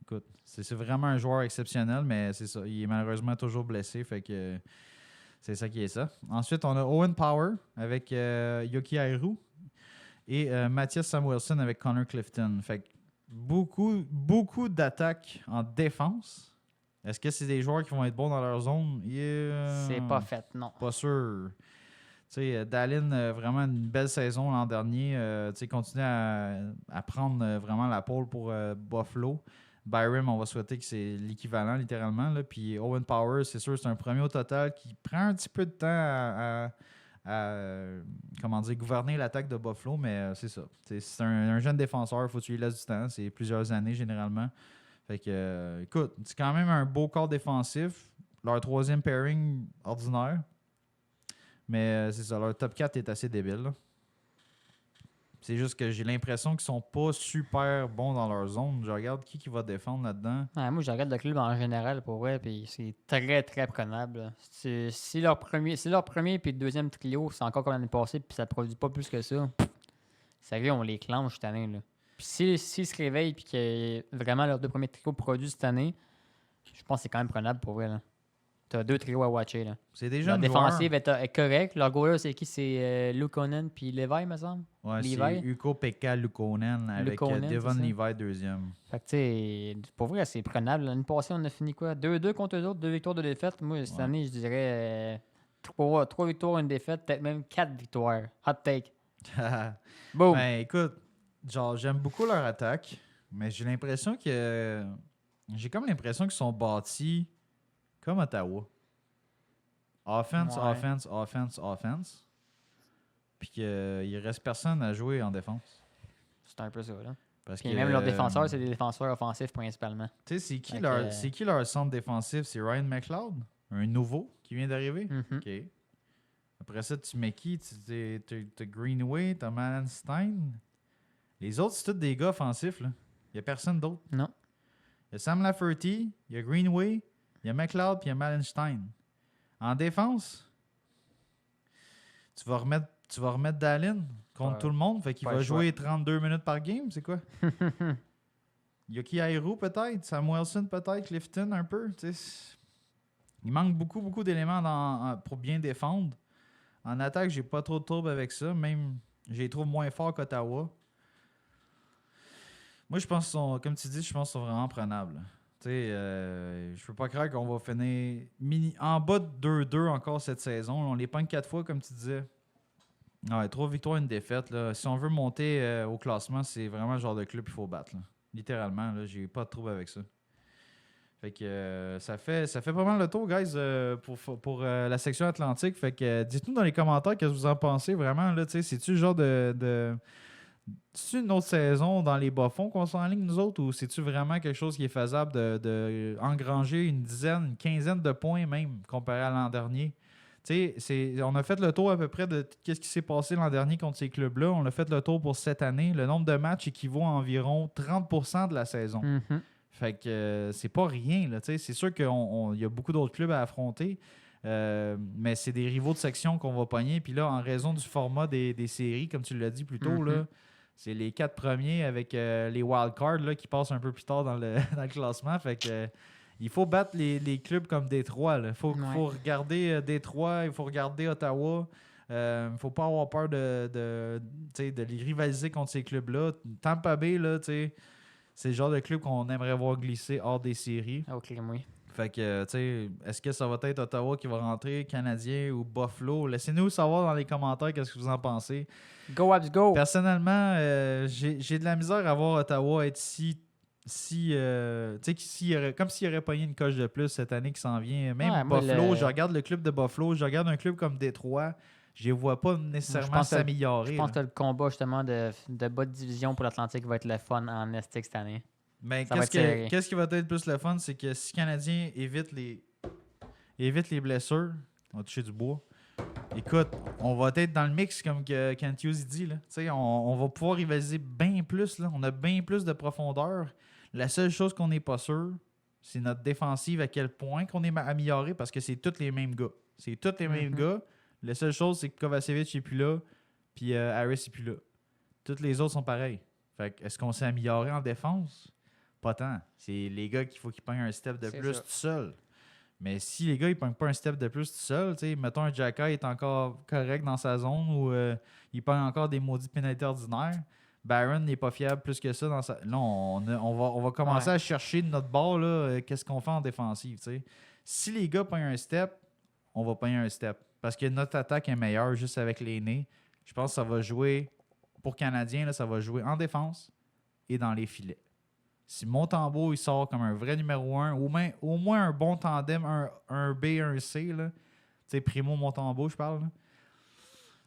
Écoute, c'est vraiment un joueur exceptionnel, mais c'est ça. Il est malheureusement toujours blessé, fait que c'est ça qui est ça. Ensuite, on a Owen Power avec Yoki Airu et Mathias Samuelsson avec Connor Clifton. Fait que beaucoup d'attaques en défense. Est-ce que c'est des joueurs qui vont être bons dans leur zone? C'est pas fait, non. Pas sûr. Tu sais, Dahlin, vraiment une belle saison l'an dernier. Tu sais, continue à prendre vraiment la pole pour Buffalo. Byram, on va souhaiter que c'est l'équivalent, littéralement. Là. Puis Owen Power, c'est sûr, c'est un premier au total qui prend un petit peu de temps à gouverner l'attaque de Buffalo, mais c'est ça. C'est un jeune défenseur, il faut que tu lui laisses du temps. C'est plusieurs années, généralement. Fait que, écoute, c'est quand même un beau corps défensif. Leur 3e pairing ordinaire. Mais c'est ça, leur top 4 est assez débile. Là. C'est juste que j'ai l'impression qu'ils sont pas super bons dans leur zone. Je regarde qui va défendre là-dedans. Ouais, moi, je regarde le club en général pour vrai, puis c'est très, très prenable. Si leur premier puis le deuxième trio, c'est encore comme l'année passée, puis ça produit pas plus que ça, sérieux, on les clenche cette année. Là. Puis s'ils se réveillent puis que vraiment leurs 2 premiers trios produisent cette année, je pense que c'est quand même prenable pour vrai. Là. T'as 2 trios à watcher. Là. C'est déjà la défensive est correcte. Leur goaler, c'est qui? C'est Luukkonen puis Levi, me semble? Ouais, c'est Ukko-Pekka Luukkonen avec Devon Levi 2e. Fait que, tu sais, pour vrai, c'est prenable. L'année passée, on a fini quoi? 2-2 contre eux autres, 2 victoires, 2 défaites. Moi, cette année, je dirais 3 victoires, 1 défaite, peut-être même 4 victoires. Hot take. Boom! Ben, écoute, genre, j'aime beaucoup leur attaque, mais j'ai l'impression que... J'ai comme l'impression qu'ils sont bâtis... Comme Ottawa. Offense. Puis qu'il reste personne à jouer en défense. C'est un peu ça, là. Parce que même leurs défenseurs, c'est des défenseurs offensifs principalement. Tu sais, c'est qui leur centre défensif? C'est Ryan McLeod? Un nouveau qui vient d'arriver? OK. Après ça, tu mets qui? T'as Greenway, t'as Malenstein. Les autres, c'est tous des gars offensifs, là. Il n'y a personne d'autre. Non. Il y a Sam Lafferty, il y a Greenway, il Il y a McLeod puis il y a Malenstein. En défense, tu vas remettre Dallin contre tout le monde. Fait qu'il va jouer 32 minutes par game. C'est quoi? Yoki Airo peut-être. Samuelson peut-être. Clifton un peu. Il manque beaucoup d'éléments pour bien défendre. En attaque, j'ai pas trop de trouble avec ça. Même, je les trouve moins forts qu'Ottawa. Moi, je pense comme tu dis, je pense qu'ils sont vraiment prenables. Je peux pas croire qu'on va finir en bas de 2-2 encore cette saison. On les pogne 4 fois, comme tu disais. Ouais, 3 victoires, une défaite. Là. Si on veut monter au classement, c'est vraiment le genre de club qu'il faut battre. Là. Littéralement, là, j'ai pas de trouble avec ça. Fait que ça fait pas mal le tour, guys, pour la section Atlantique. Fait que dites-nous dans les commentaires qu'est-ce que vous en pensez vraiment. Là, c'est-tu le genre de c'est-tu une autre saison dans les bas-fonds qu'on s'enligne, nous autres, ou c'est-tu vraiment quelque chose qui est faisable de engranger une quinzaine de points même comparé à l'an dernier? On a fait le tour à peu près de ce qui s'est passé l'an dernier contre ces clubs-là. On a fait le tour pour cette année. Le nombre de matchs équivaut à environ 30% de la saison. Mm-hmm. Fait que c'est pas rien. Là, c'est sûr qu'il y a beaucoup d'autres clubs à affronter. Mais c'est des rivaux de section qu'on va pogner. Puis là, en raison du format des séries, comme tu l'as dit plus tôt, là, c'est les 4 premiers avec les wildcards là, qui passent un peu plus tard dans le classement. Fait que il faut battre les clubs comme Détroit. Il faut regarder Détroit, il faut regarder Ottawa. Il ne faut pas avoir peur de les rivaliser contre ces clubs-là. Tampa Bay, là, c'est le genre de club qu'on aimerait voir glisser hors des séries. OK, oui. Fait que, est-ce que ça va être Ottawa qui va rentrer, Canadien ou Buffalo? Laissez-nous savoir dans les commentaires qu'est-ce que vous en pensez. Go, Habs, go! Personnellement, j'ai de la misère à voir Ottawa être comme s'il aurait pogné une coche de plus cette année qui s'en vient. Même Buffalo, je regarde le club de Buffalo, je regarde un club comme Détroit, je ne vois pas nécessairement s'améliorer. Je pense que le combat justement de bas de division pour l'Atlantique va être le fun en Estique cette année. Mais qu'est-ce qui va être plus le fun, c'est que si le Canadien évite les blessures, on va toucher du bois. Écoute, on va être dans le mix comme Kent Hughes dit. Là. On va pouvoir rivaliser bien plus. Là. On a bien plus de profondeur. La seule chose qu'on n'est pas sûr, c'est notre défensive, à quel point qu'on est amélioré, parce que c'est tous les mêmes gars. C'est tous les mêmes gars. La seule chose, c'est que Kovacevic n'est plus là, puis Harris n'est plus là. Toutes les autres sont pareils. Fait que, est-ce qu'on s'est amélioré en défense? Pas tant. C'est les gars qu'il faut qu'ils pognent un step de plus tout seul. Mais si les gars, ils ne pognent pas un step de plus tout seul, mettons un Jacka est encore correct dans sa zone ou il pogne encore des maudits pénalités ordinaires, Barron n'est pas fiable plus que ça. Là, on va commencer à chercher de notre bord qu'est-ce qu'on fait en défensive. T'sais. Si les gars pognent un step, on va pogner un step. Parce que notre attaque est meilleure juste avec les nez. Je pense que ça va jouer, pour Canadiens, là, ça va jouer en défense et dans les filets. Si Montembeault il sort comme un vrai numéro 1, au moins un bon tandem, un B, un C, là, Primo Montembeault, je parle, là,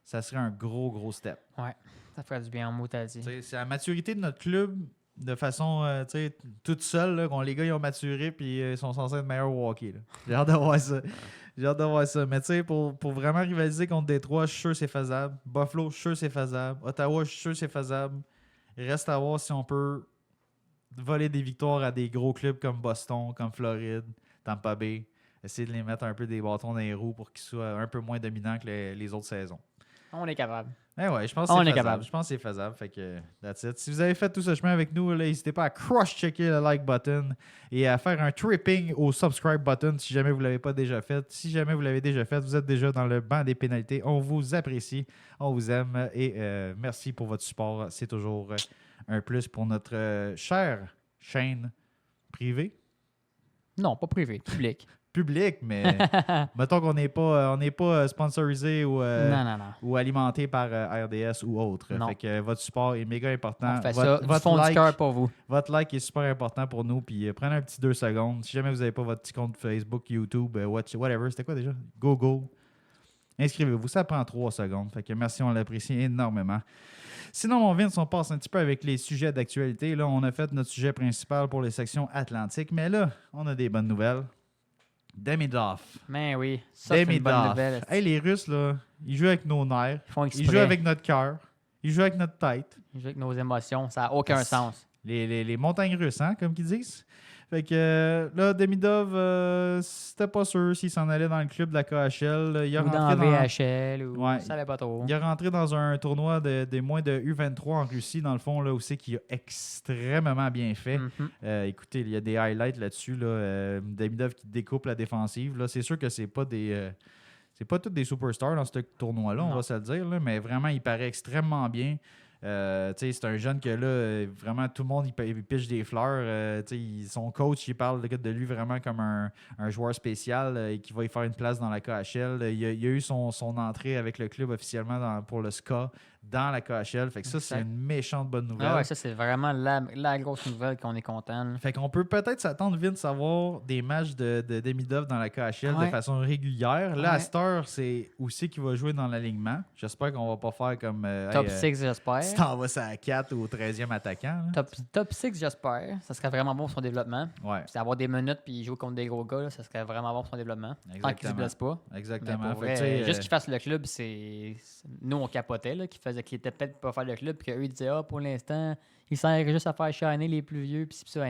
ça serait un gros step. Ouais, ça ferait du bien en mot, t'as dit. C'est la maturité de notre club de façon toute seule, là, quand les gars ils ont maturé et ils sont censés être meilleurs au hockey. Là. J'ai hâte de voir ça. Mais pour vraiment rivaliser contre Détroit, je suis sûr que c'est faisable. Buffalo, je suis sûr que c'est faisable. Ottawa, je suis sûr que c'est faisable. Il reste à voir si on peut voler des victoires à des gros clubs comme Boston, comme Floride, Tampa Bay. Essayer de les mettre un peu des bâtons dans les roues pour qu'ils soient un peu moins dominants que les autres saisons. On est capable. Ouais, je pense que c'est faisable. Je pense que c'est faisable. Fait que that's it. Si vous avez fait tout ce chemin avec nous, n'hésitez pas à cross-checker le like button et à faire un tripping au subscribe button si jamais vous ne l'avez pas déjà fait. Si jamais vous l'avez déjà fait, vous êtes déjà dans le banc des pénalités. On vous apprécie, on vous aime et merci pour votre support. C'est toujours un plus pour notre chère chaîne privée. Non, pas privée, publique. Public, mais mettons qu'on n'est pas sponsorisé ou alimenté par RDS ou autre. Non. Fait que votre support est méga important. On fait ça du fond du cœur pour vous. Votre like est super important pour nous. Puis prenez un petit 2 secondes. Si jamais vous n'avez pas votre petit compte Facebook, YouTube, whatever, c'était quoi déjà? Google. Inscrivez-vous. Ça prend 3 secondes. Fait que merci, on l'apprécie énormément. Sinon, mon Vince, on passe un petit peu avec les sujets d'actualité. Là, on a fait notre sujet principal pour les sections atlantiques. Mais là, on a des bonnes nouvelles. Demidov. Mais oui, ça c'est une bonne nouvelle. Hey, les Russes, là, ils jouent avec nos nerfs. Ils jouent avec notre cœur. Ils jouent avec notre tête. Ils jouent avec nos émotions. Ça n'a aucun sens. Les montagnes russes, hein, comme qu'ils disent. Fait que là, Demidov, c'était pas sûr s'il s'en allait dans le club de la KHL. Il a ou rentré dans VHL, ou ouais, je savais pas trop. Il est rentré dans un tournoi des moins de U23 en Russie, dans le fond, là aussi, qui a extrêmement bien fait. Écoutez, il y a des highlights là-dessus. Là, Demidov qui découpe la défensive. Là, c'est sûr que c'est pas des... c'est pas tous des superstars dans ce tournoi-là, on va se le dire, là, mais vraiment, il paraît extrêmement bien. C'est un jeune que là, vraiment, tout le monde il piche des fleurs. Son coach, il parle de lui vraiment comme un joueur spécial et qui va y faire une place dans la KHL. Il a eu son entrée avec le club officiellement pour le SKA dans la KHL. Fait que ça, c'est une méchante bonne nouvelle. Ah ouais, ça, c'est vraiment la grosse nouvelle qu'on est content. Là. Fait qu'on peut peut-être s'attendre, Vince, à voir des matchs de Demidov dans la KHL de façon régulière. Là, à cette heure, c'est aussi qu'il va jouer dans l'alignement. J'espère qu'on va pas faire comme... Top 6, j'espère. Si t'en vas à 4 au 13e attaquant. Top 6, j'espère. Ça serait vraiment bon pour son développement. Ouais. Puis avoir des minutes puis jouer contre des gros gars, là, ça serait vraiment bon pour son développement. Tant qu'il se blesse pas. Exactement. Vrai, juste qu'il fasse le club, c'est... Nous, on capotait, là, qu'il était peut-être pas faire le club, puis qu'eux, ils disaient, pour l'instant, il sert juste à faire shiner les plus vieux, puis ça.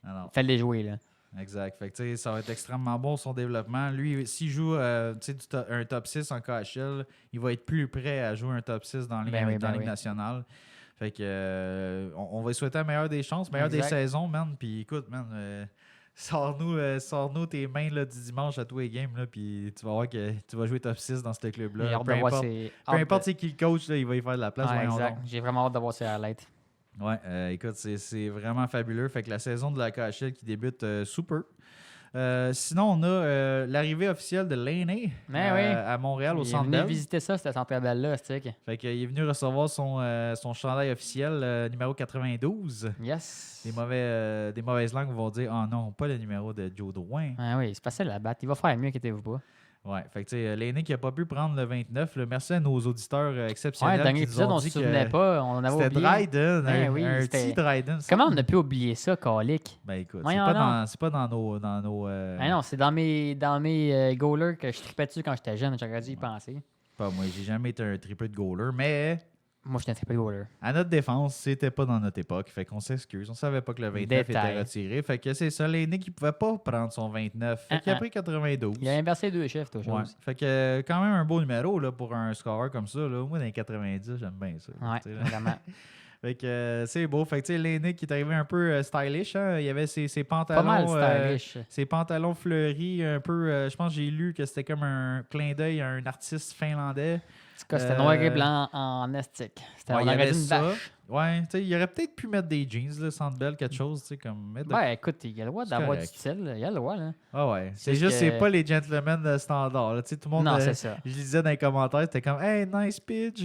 Non. Fallait les jouer, là. Exact. Fait que, ça va être extrêmement bon son développement. Lui, s'il joue un top 6 en KHL, il va être plus prêt à jouer un top 6 dans la Ligue nationale. Fait que on va lui souhaiter la meilleure des chances, meilleure des saisons, man. Puis écoute, man, sors-nous tes mains là, du dimanche à tous les games, là, puis tu vas voir que tu vas jouer top 6 dans ce club-là. Peu importe c'est qui le coach, là, il va y faire de la place. Exact. J'ai vraiment hâte de voir ses highlights. Ouais, écoute, c'est vraiment fabuleux. Fait que la saison de la KHL qui débute sous peu. Sinon, on a l'arrivée officielle de Laney à Montréal au Centre Bell. Il est venu visiter ça, cette Centre Bell-là. Fait qu'il est venu recevoir son chandail officiel, numéro 92. Yes. Des mauvaises langues vont dire « Ah non, pas le numéro de Joe Drouin. » Ah oui, c'est facile à battre. Il va faire mieux, inquiétez-vous pas. Ouais, fait que tu sais, Laney qui n'a pas pu prendre le 29. Merci à nos auditeurs exceptionnels. Ouais, dernier épisode, on ne se souvenait pas. On avait oublié. C'était Dryden, un petit Dryden. Comment on a pu oublier ça, Calic? Ben écoute, c'est pas dans nos... Ah non, c'est dans mes goalers que je tripais dessus quand j'étais jeune. J'aurais dû y penser. Pas moi, j'ai jamais été un triple de goaler, mais... Moi, j'étais un triple goaler. À notre défense, c'était pas dans notre époque. Fait qu'on s'excuse. On savait pas que le 29 était retiré. Fait que c'est ça, Laney qui pouvait pas prendre son 29. Fait qu'il a pris 92. Il a inversé 2 chiffres, toi, chose. Fait que quand même un beau numéro là, pour un scoreur comme ça. Là. Moi, dans les 90, j'aime bien ça. Ouais, vraiment. Fait que c'est beau. Fait que tu sais, Laney qui est arrivé un peu stylish. Hein? Il y avait ses pantalons. Pas mal stylish. Ses pantalons fleuris, un peu. Je pense que j'ai lu que c'était comme un clin d'œil à un artiste finlandais. C'était noir et blanc en estique. On aurait dit une vache. Ouais, tu sais, il aurait peut-être pu mettre des jeans, là, Centre Bell, quelque chose, tu sais, comme... écoute, il a le droit d'avoir du style. Il a le droit, là. Ah ouais. C'est juste, c'est pas les gentlemen standards, tu sais, tout le monde... Non, c'est ça. Je lisais dans les commentaires, c'était comme « Hey, nice pitch! »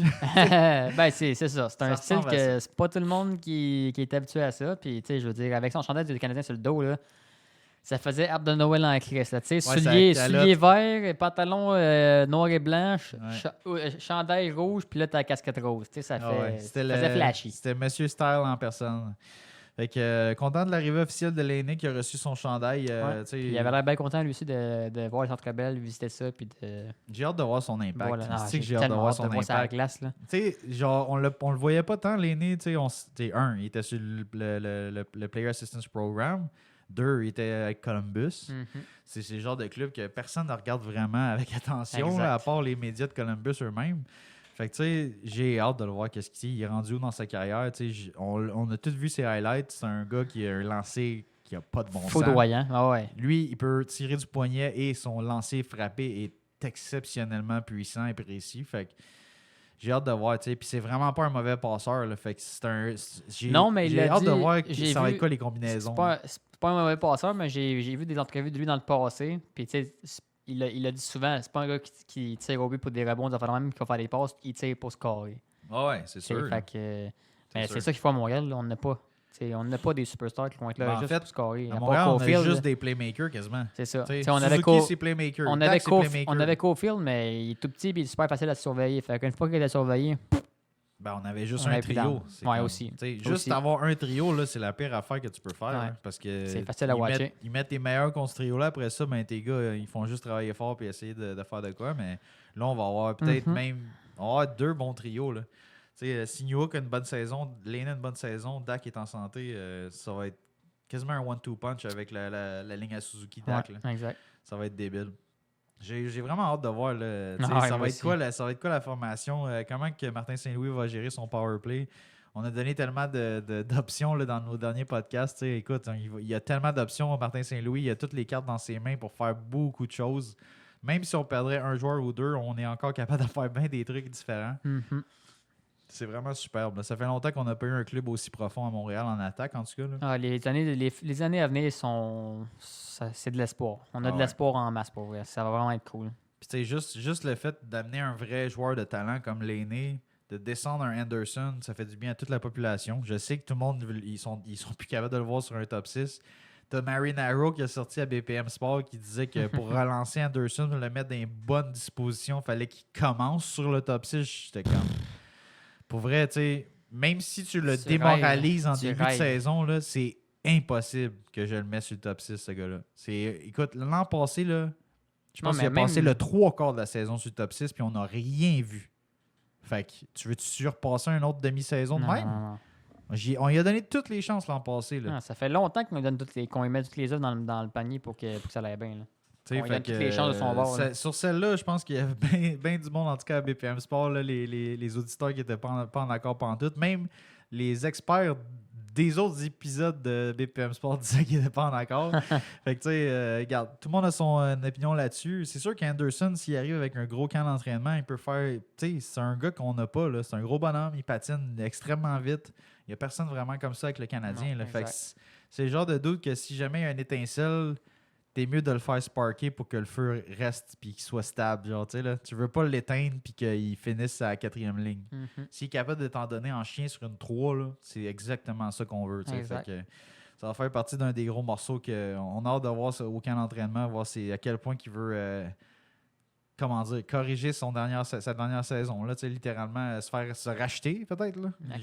c'est ça. C'est un style que c'est pas tout le monde qui est habitué à ça. Puis, tu sais, je veux dire, avec son chandail du Canadien sur le dos, là, ça faisait arbre de Noël en Christ. Tu sais, souliers verts, pantalon noir et blanc, chandail rouge, puis là, t'as la casquette rose. Tu sais, ça faisait flashy. C'était Monsieur Style en personne. Fait que content de l'arrivée officielle de Laney qui a reçu son chandail. Il avait l'air bien content lui aussi de voir le Centre Bell, visiter ça. Puis j'ai hâte de voir son impact. Voilà. J'ai hâte de voir son impact. À la glace, là. Genre, on le voyait pas tant, Laney. Il était sur le Player Assistance Program. 2, il était avec Columbus. C'est le genre de club que personne ne regarde vraiment avec attention, là, à part les médias de Columbus eux-mêmes. Fait que, tu sais, j'ai hâte de le voir qu'est-ce qu'il est rendu où dans sa carrière. On a tous vu ses highlights. C'est un gars qui a un lancer qui a pas de bon sens. Foudroyant. Ah ouais. Lui, il peut tirer du poignet et son lancer frappé est exceptionnellement puissant et précis. Fait que j'ai hâte de voir, tu sais. Puis c'est vraiment pas un mauvais passeur, là. Fait que j'ai hâte de voir ça va être quoi les combinaisons. C'est pas un mauvais passeur, mais j'ai vu des entrevues de lui dans le passé. Puis, tu sais, il a dit souvent, c'est pas un gars qui tire au but pour des rebonds, même qui va faire des passes, il tire pour scorer. Ah ouais, c'est sûr. Fait que, c'est ça qu'il faut à Montréal. Là. On n'a pas des superstars qui vont être là juste pour scorer. À Montréal, on a juste des playmakers quasiment. C'est ça. On avait playmaker. On avait Cofield, mais il est tout petit et il est super facile à surveiller. Fait qu'une fois qu'il est surveillé, on avait juste un trio. Aussi. Juste avoir un trio, là, c'est la pire affaire que tu peux faire. Hein, parce que c'est facile à watcher. Ils mettent tes meilleurs contre ce trio-là. Après ça, tes gars, ils font juste travailler fort et essayer de faire de quoi. Mais là, on va avoir peut-être même 2 bons trios. Si Newhook a une bonne saison, Laney a une bonne saison, Dak est en santé, ça va être quasiment un 1-2 punch avec la ligne à Suzuki Dak. Ouais, exact. Ça va être débile. J'ai vraiment hâte de voir. Là, ça va être quoi la formation? Comment que Martin Saint-Louis va gérer son power play? On a donné tellement d'options là, dans nos derniers podcasts. Écoute, il y a tellement d'options. Martin Saint-Louis, il a toutes les cartes dans ses mains pour faire beaucoup de choses. Même si on perdrait un joueur ou deux, on est encore capable de faire bien des trucs différents. Mm-hmm. C'est vraiment superbe. Ça fait longtemps qu'on n'a pas eu un club aussi profond à Montréal en attaque, en tout cas. Là. Les années à venir, c'est de l'espoir. On a de l'espoir en masse pour vrai. Ça va vraiment être cool. Puis juste le fait d'amener un vrai joueur de talent comme Laine, de descendre un Anderson, ça fait du bien à toute la population. Je sais que tout le monde, ils sont plus capables de le voir sur un top 6. T'as Marinaro qui a sorti à BPM Sport qui disait que pour relancer Anderson, le mettre dans une bonne disposition, il fallait qu'il commence sur le top 6. J'étais comme... Pour vrai, tu sais, même si tu le démoralises en début de saison, là, c'est impossible que je le mette sur le top 6, ce gars-là. Écoute, l'an passé, là, je pense qu'il a passé le 3/4 de la saison sur le top 6 puis on n'a rien vu. Fait que tu veux-tu surpasser une autre demi-saison de même? Non. On lui a donné toutes les chances l'an passé. Là. Non, ça fait longtemps qu'on lui met toutes les œufs dans le panier pour que ça aille bien. Là. On lui donne toutes les chances de son bord. Sur celle-là, je pense qu'il y avait bien du monde, en tout cas à BPM Sport, là, les auditeurs qui n'étaient pas en accord pantoute. Même les experts des autres épisodes de BPM Sport disaient qu'ils n'étaient pas en accord. Fait que tu sais, regarde, tout le monde a son opinion là-dessus. C'est sûr qu'Anderson, s'il arrive avec un gros camp d'entraînement, il peut faire... Tu sais, c'est un gars qu'on n'a pas. Là. C'est un gros bonhomme, il patine extrêmement vite. Il n'y a personne vraiment comme ça avec le Canadien. Non, là. Fait que c'est le genre de doute que si jamais il y a une étincelle, t'es mieux de le faire sparker pour que le feu reste et qu'il soit stable. Genre, là, tu veux pas l'éteindre et qu'il finisse à la 4e ligne. Mm-hmm. S'il est capable de t'en donner en chien sur une 3, là, c'est exactement ça qu'on veut. Fait que, ça va faire partie d'un des gros morceaux qu'on a hâte de voir au camp d'entraînement, voir à quel point il veut corriger sa dernière saison. Là, littéralement, se racheter peut-être. Là. À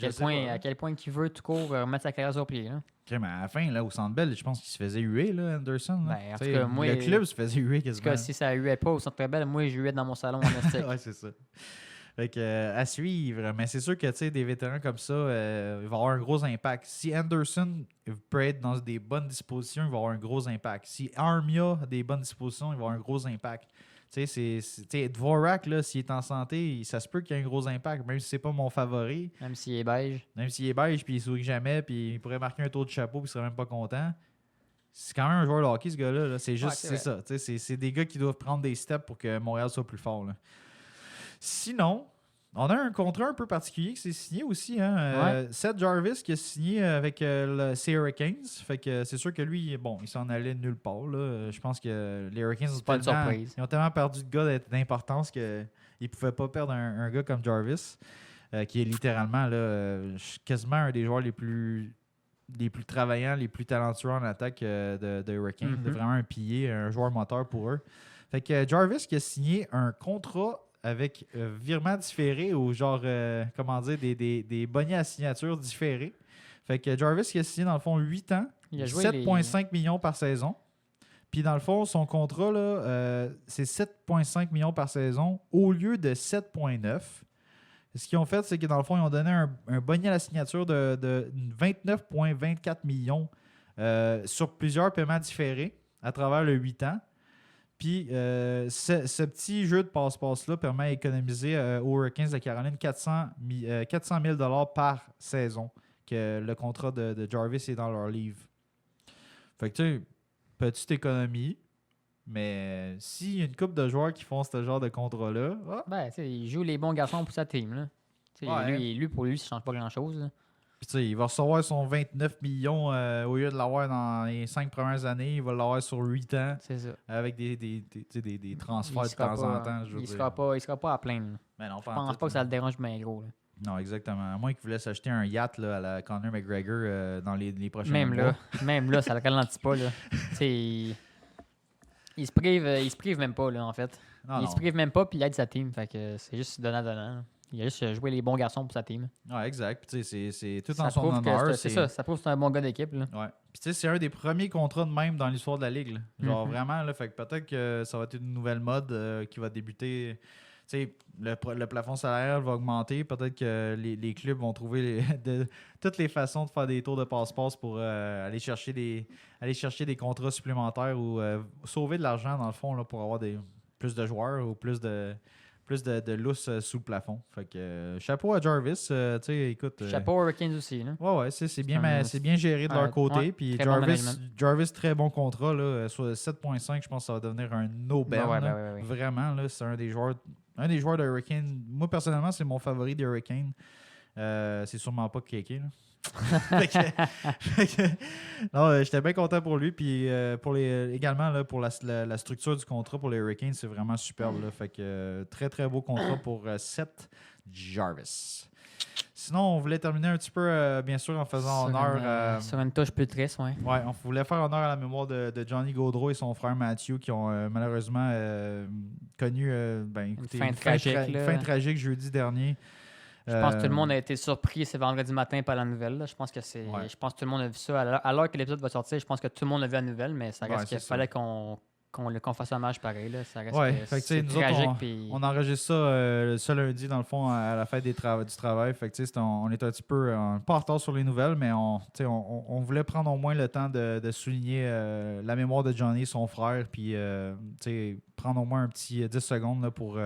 quel point il veut tout court remettre sa carrière sur pied. Là. Okay, mais à la fin, là, au Centre Bell, je pense qu'il se faisait huer, là, Anderson. Là. En tout cas, moi, le club se faisait huer quasiment. En tout cas, si ça huait pas au Centre Bell, moi, je huais dans mon salon en estique. Ouais, c'est ça. Fait que, à suivre. Mais c'est sûr que des vétérans comme ça, il va avoir un gros impact. Si Anderson peut être dans des bonnes dispositions, il va avoir un gros impact. Si Armia a des bonnes dispositions, il va avoir un gros impact. Dvorak, là, s'il est en santé, ça se peut qu'il y ait un gros impact, même si c'est pas mon favori. Même s'il est beige. Même s'il est beige, puis il sourit jamais, puis il pourrait marquer un tour de chapeau, puis il serait même pas content. C'est quand même un joueur de hockey, ce gars-là. Là. C'est juste, c'est ça. C'est des gars qui doivent prendre des steps pour que Montréal soit plus fort. Là. Sinon, on a un contrat un peu particulier qui s'est signé aussi. Hein? Seth Jarvis qui a signé avec les Hurricanes. Fait que c'est sûr que lui, bon, il s'en allait nulle part. Là. Je pense que les Hurricanes ils ont tellement perdu de gars d'importance qu'ils ne pouvaient pas perdre un gars comme Jarvis, qui est littéralement là, quasiment un des joueurs les plus travaillants, les plus talentueux en attaque de Hurricanes. Mm-hmm. Vraiment un pilier, un joueur moteur pour eux. Fait que Jarvis qui a signé un contrat avec virement différé ou genre, des bonnets à signature différés. Fait que Jarvis qui a signé dans le fond 8 ans, 7,5 millions par saison. Puis dans le fond, son contrat, là, c'est 7,5 millions par saison au lieu de 7,9. Ce qu'ils ont fait, c'est que dans le fond, ils ont donné un bonnet à la signature de 29,24 millions sur plusieurs paiements différés à travers le 8 ans. Puis, ce petit jeu de passe-passe-là permet d'économiser aux Hurricanes de Caroline 400 000 $ par saison que le contrat de Jarvis est dans leur livre. Fait que, tu sais, petite économie, mais s'il y a une couple de joueurs qui font ce genre de contrat-là... il joue les bons garçons pour sa team. Là. Lui, pour lui, ça ne change pas grand-chose. Là. Puis, tu sais, il va recevoir son 29 millions au lieu de l'avoir dans les 5 premières années. Il va l'avoir sur 8 ans. C'est ça. Avec des transferts de temps en temps. Il ne sera pas à plaindre. Mais non, je pense pas que ça le dérange bien gros. Là. Non, exactement. À moins qu'il voulait s'acheter un yacht là, à la Conor McGregor dans les prochains mois. Même là, ça le ralentit pas. Là. Il se prive même pas, là, en fait. Il se prive même pas, puis il aide sa team. Fait que c'est juste donnant. Il a juste joué les bons garçons pour sa team. Ouais, exact. Puis, c'est tout en son honneur. C'est ça. Ça prouve que c'est un bon gars d'équipe. Là. Ouais. Puis, tu sais, c'est un des premiers contrats de même dans l'histoire de la Ligue. Là. Genre, vraiment, là, fait que peut-être que ça va être une nouvelle mode qui va débuter. Tu le plafond salarial va augmenter. Peut-être que les clubs vont trouver toutes les façons de faire des tours de passe-passe pour aller chercher des contrats supplémentaires ou sauver de l'argent, dans le fond, là, pour avoir plus de joueurs ou plus de lousse sous le plafond. Fait que chapeau à Jarvis. Écoute, chapeau aux Hurricanes aussi. Là. Ouais, c'est bien géré de leur côté. Puis Jarvis, très bon contrat. Là, sur 7.5, je pense que ça va devenir un no-band. Vraiment, là, c'est un des joueurs de Hurricane. Moi, personnellement, c'est mon favori des Hurricanes. C'est sûrement pas Kéké. Non, j'étais bien content pour lui. Puis également là, pour la structure du contrat pour les Hurricanes, c'est vraiment superbe. Là. Fait que très très beau contrat pour Seth Jarvis. Sinon, on voulait terminer un petit peu, bien sûr, en faisant honneur... sur une touche plus triste, oui. Ouais, on voulait faire honneur à la mémoire de Johnny Gaudreau et son frère Matthew qui ont malheureusement connu une fin tragique jeudi dernier. Je pense que tout le monde a été surpris ce vendredi matin par la nouvelle. Là. Je pense que tout le monde a vu ça. À l'heure que l'épisode va sortir, je pense que tout le monde a vu la nouvelle, mais ça reste qu'il fallait qu'on fasse hommage pareil. Là. Ça reste c'est tragique. On enregistre ça ce lundi, dans le fond, à la fête du travail. Fait que, on est un petit peu pas en retard sur les nouvelles, mais on voulait prendre au moins le temps de souligner la mémoire de Johnny, son frère, puis prendre au moins un petit 10 secondes là, pour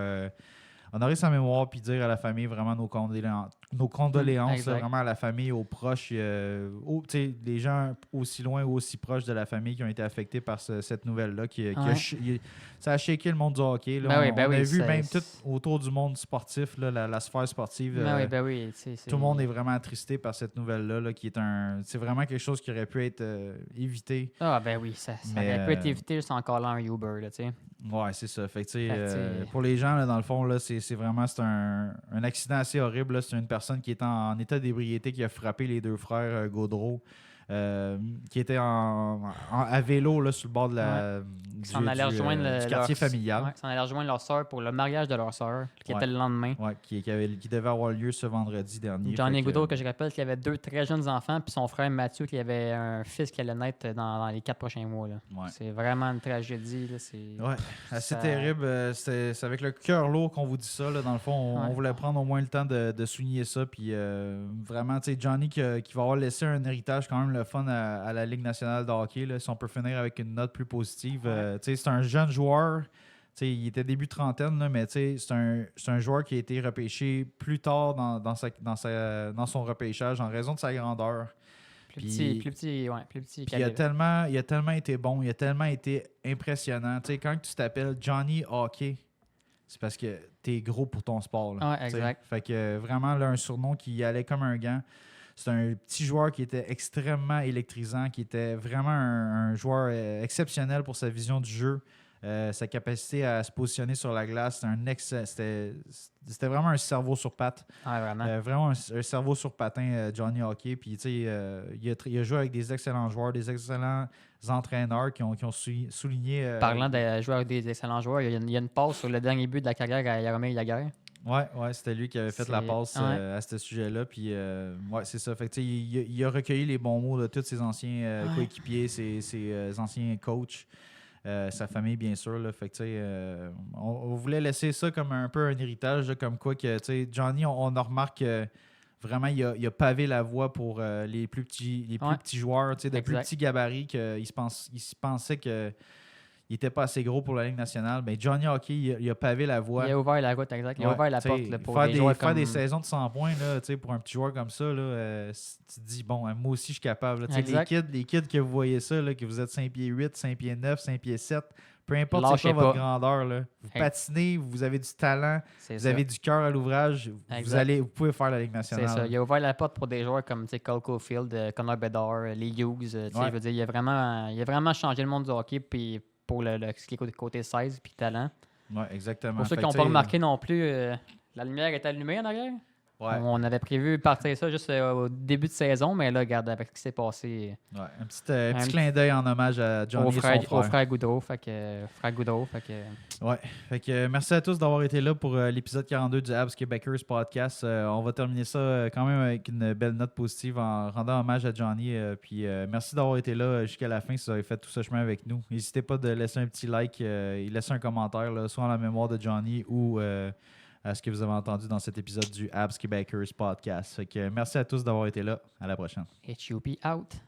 honorer sa mémoire puis dire à la famille vraiment nos condoléances vraiment à la famille, aux proches, les gens aussi loin ou aussi proches de la famille qui ont été affectés par cette nouvelle-là. Ça a shaké le monde du hockey. Là. On a vu même tout autour du monde sportif, là, la sphère sportive. Tout le monde est vraiment attristé par cette nouvelle-là, là, qui est c'est vraiment quelque chose qui aurait pu être évité. Ah ben oui, ça aurait pu être évité juste encore là un Uber, là, tu sais. Ouais, c'est ça. Fait que, pour les gens, là, dans le fond, là, c'est vraiment un accident assez horrible. Là. C'est une personne qui est en état d'ébriété qui a frappé les deux frères Gaudreau, qui étaient à vélo là, sur le bord de du quartier familial. Ouais, s'en allaient rejoindre leur soeur pour le mariage de leur soeur, qui était le lendemain. Ouais, qui devait avoir lieu ce vendredi dernier. Johnny Gaudreau, que je rappelle, qu'il avait 2 très jeunes enfants, puis son frère Mathieu, qui avait un fils qui allait naître dans les 4 prochains mois. Là. Ouais. C'est vraiment une tragédie. Là, assez terrible. C'est avec le cœur lourd qu'on vous dit ça. Là. Dans le fond, on voulait prendre au moins le temps de souligner ça. Puis vraiment, Johnny qui va avoir laissé un héritage quand même le fun à la Ligue nationale de hockey. Là, si on peut finir avec une note plus positive. C'est un jeune joueur. Il était début trentaine, là, mais c'est un joueur qui a été repêché plus tard dans son repêchage en raison de sa grandeur. Plus petit. Il a tellement été bon, il a tellement été impressionnant. Quand tu t'appelles Johnny Hockey, c'est parce que t'es gros pour ton sport. Là, exact. Fait que vraiment, là, un surnom qui allait comme un gant. C'est un petit joueur qui était extrêmement électrisant, qui était vraiment un joueur exceptionnel pour sa vision du jeu, sa capacité à se positionner sur la glace. C'était vraiment un cerveau sur pattes. Vraiment. Vraiment un cerveau sur patin, Johnny Hockey. Puis, il a joué avec des excellents joueurs, des excellents entraîneurs qui ont souligné... Parlant de jouer avec des excellents joueurs, il y a une passe sur le dernier but de la carrière à Jaromir Jagr. Ouais, c'était lui qui avait fait la passe à ce sujet-là. Puis, c'est ça. Fait que, il a recueilli les bons mots de tous ses anciens coéquipiers, ses anciens coachs, sa famille, bien sûr. Là. Fait que, on voulait laisser ça comme un peu un héritage, là, comme quoi que Johnny, on a remarqué vraiment, il a pavé la voie pour les plus petits joueurs, de plus petits gabarits, qu'il se pensait que il n'était pas assez gros pour la Ligue nationale. Mais Johnny Hockey, il a pavé la voie. Il a ouvert la route, exact. Il a ouvert la porte là, pour faire des saisons de 100 points là, pour un petit joueur comme ça. Là, tu te dis, bon, moi aussi, je suis capable. Là, les kids que vous voyez ça, là, que vous êtes 5 pieds 8, 5 pieds 9, 5 pieds 7, peu importe c'est quoi votre grandeur. Là, vous patinez, vous avez du talent, avez du cœur à l'ouvrage, vous pouvez faire la Ligue nationale. C'est ça. Il a ouvert la porte pour des joueurs comme Cole Caulfield, Connor Bedard, les Hughes. Je veux dire, il a vraiment changé le monde du hockey. Puis pour ce qui est côté 16 puis talent. Oui, exactement. Pour ceux qui n'ont pas remarqué non plus, la lumière est allumée en arrière. Ouais. On avait prévu partir ça juste au début de saison, mais là, regarde, avec ce qui s'est passé. Ouais, un petit clin d'œil en hommage à Johnny et son frère. Au frère Gaudreau. Ouais. Fait que merci à tous d'avoir été là pour l'épisode 42 du Habs Québecers podcast. On va terminer ça quand même avec une belle note positive en rendant hommage à Johnny. Puis merci d'avoir été là jusqu'à la fin si vous avez fait tout ce chemin avec nous. N'hésitez pas de laisser un petit like et laisser un commentaire, là, soit en la mémoire de Johnny ou à ce que vous avez entendu dans cet épisode du Abs Québecers podcast. Fait que merci à tous d'avoir été là. À la prochaine. HUP out.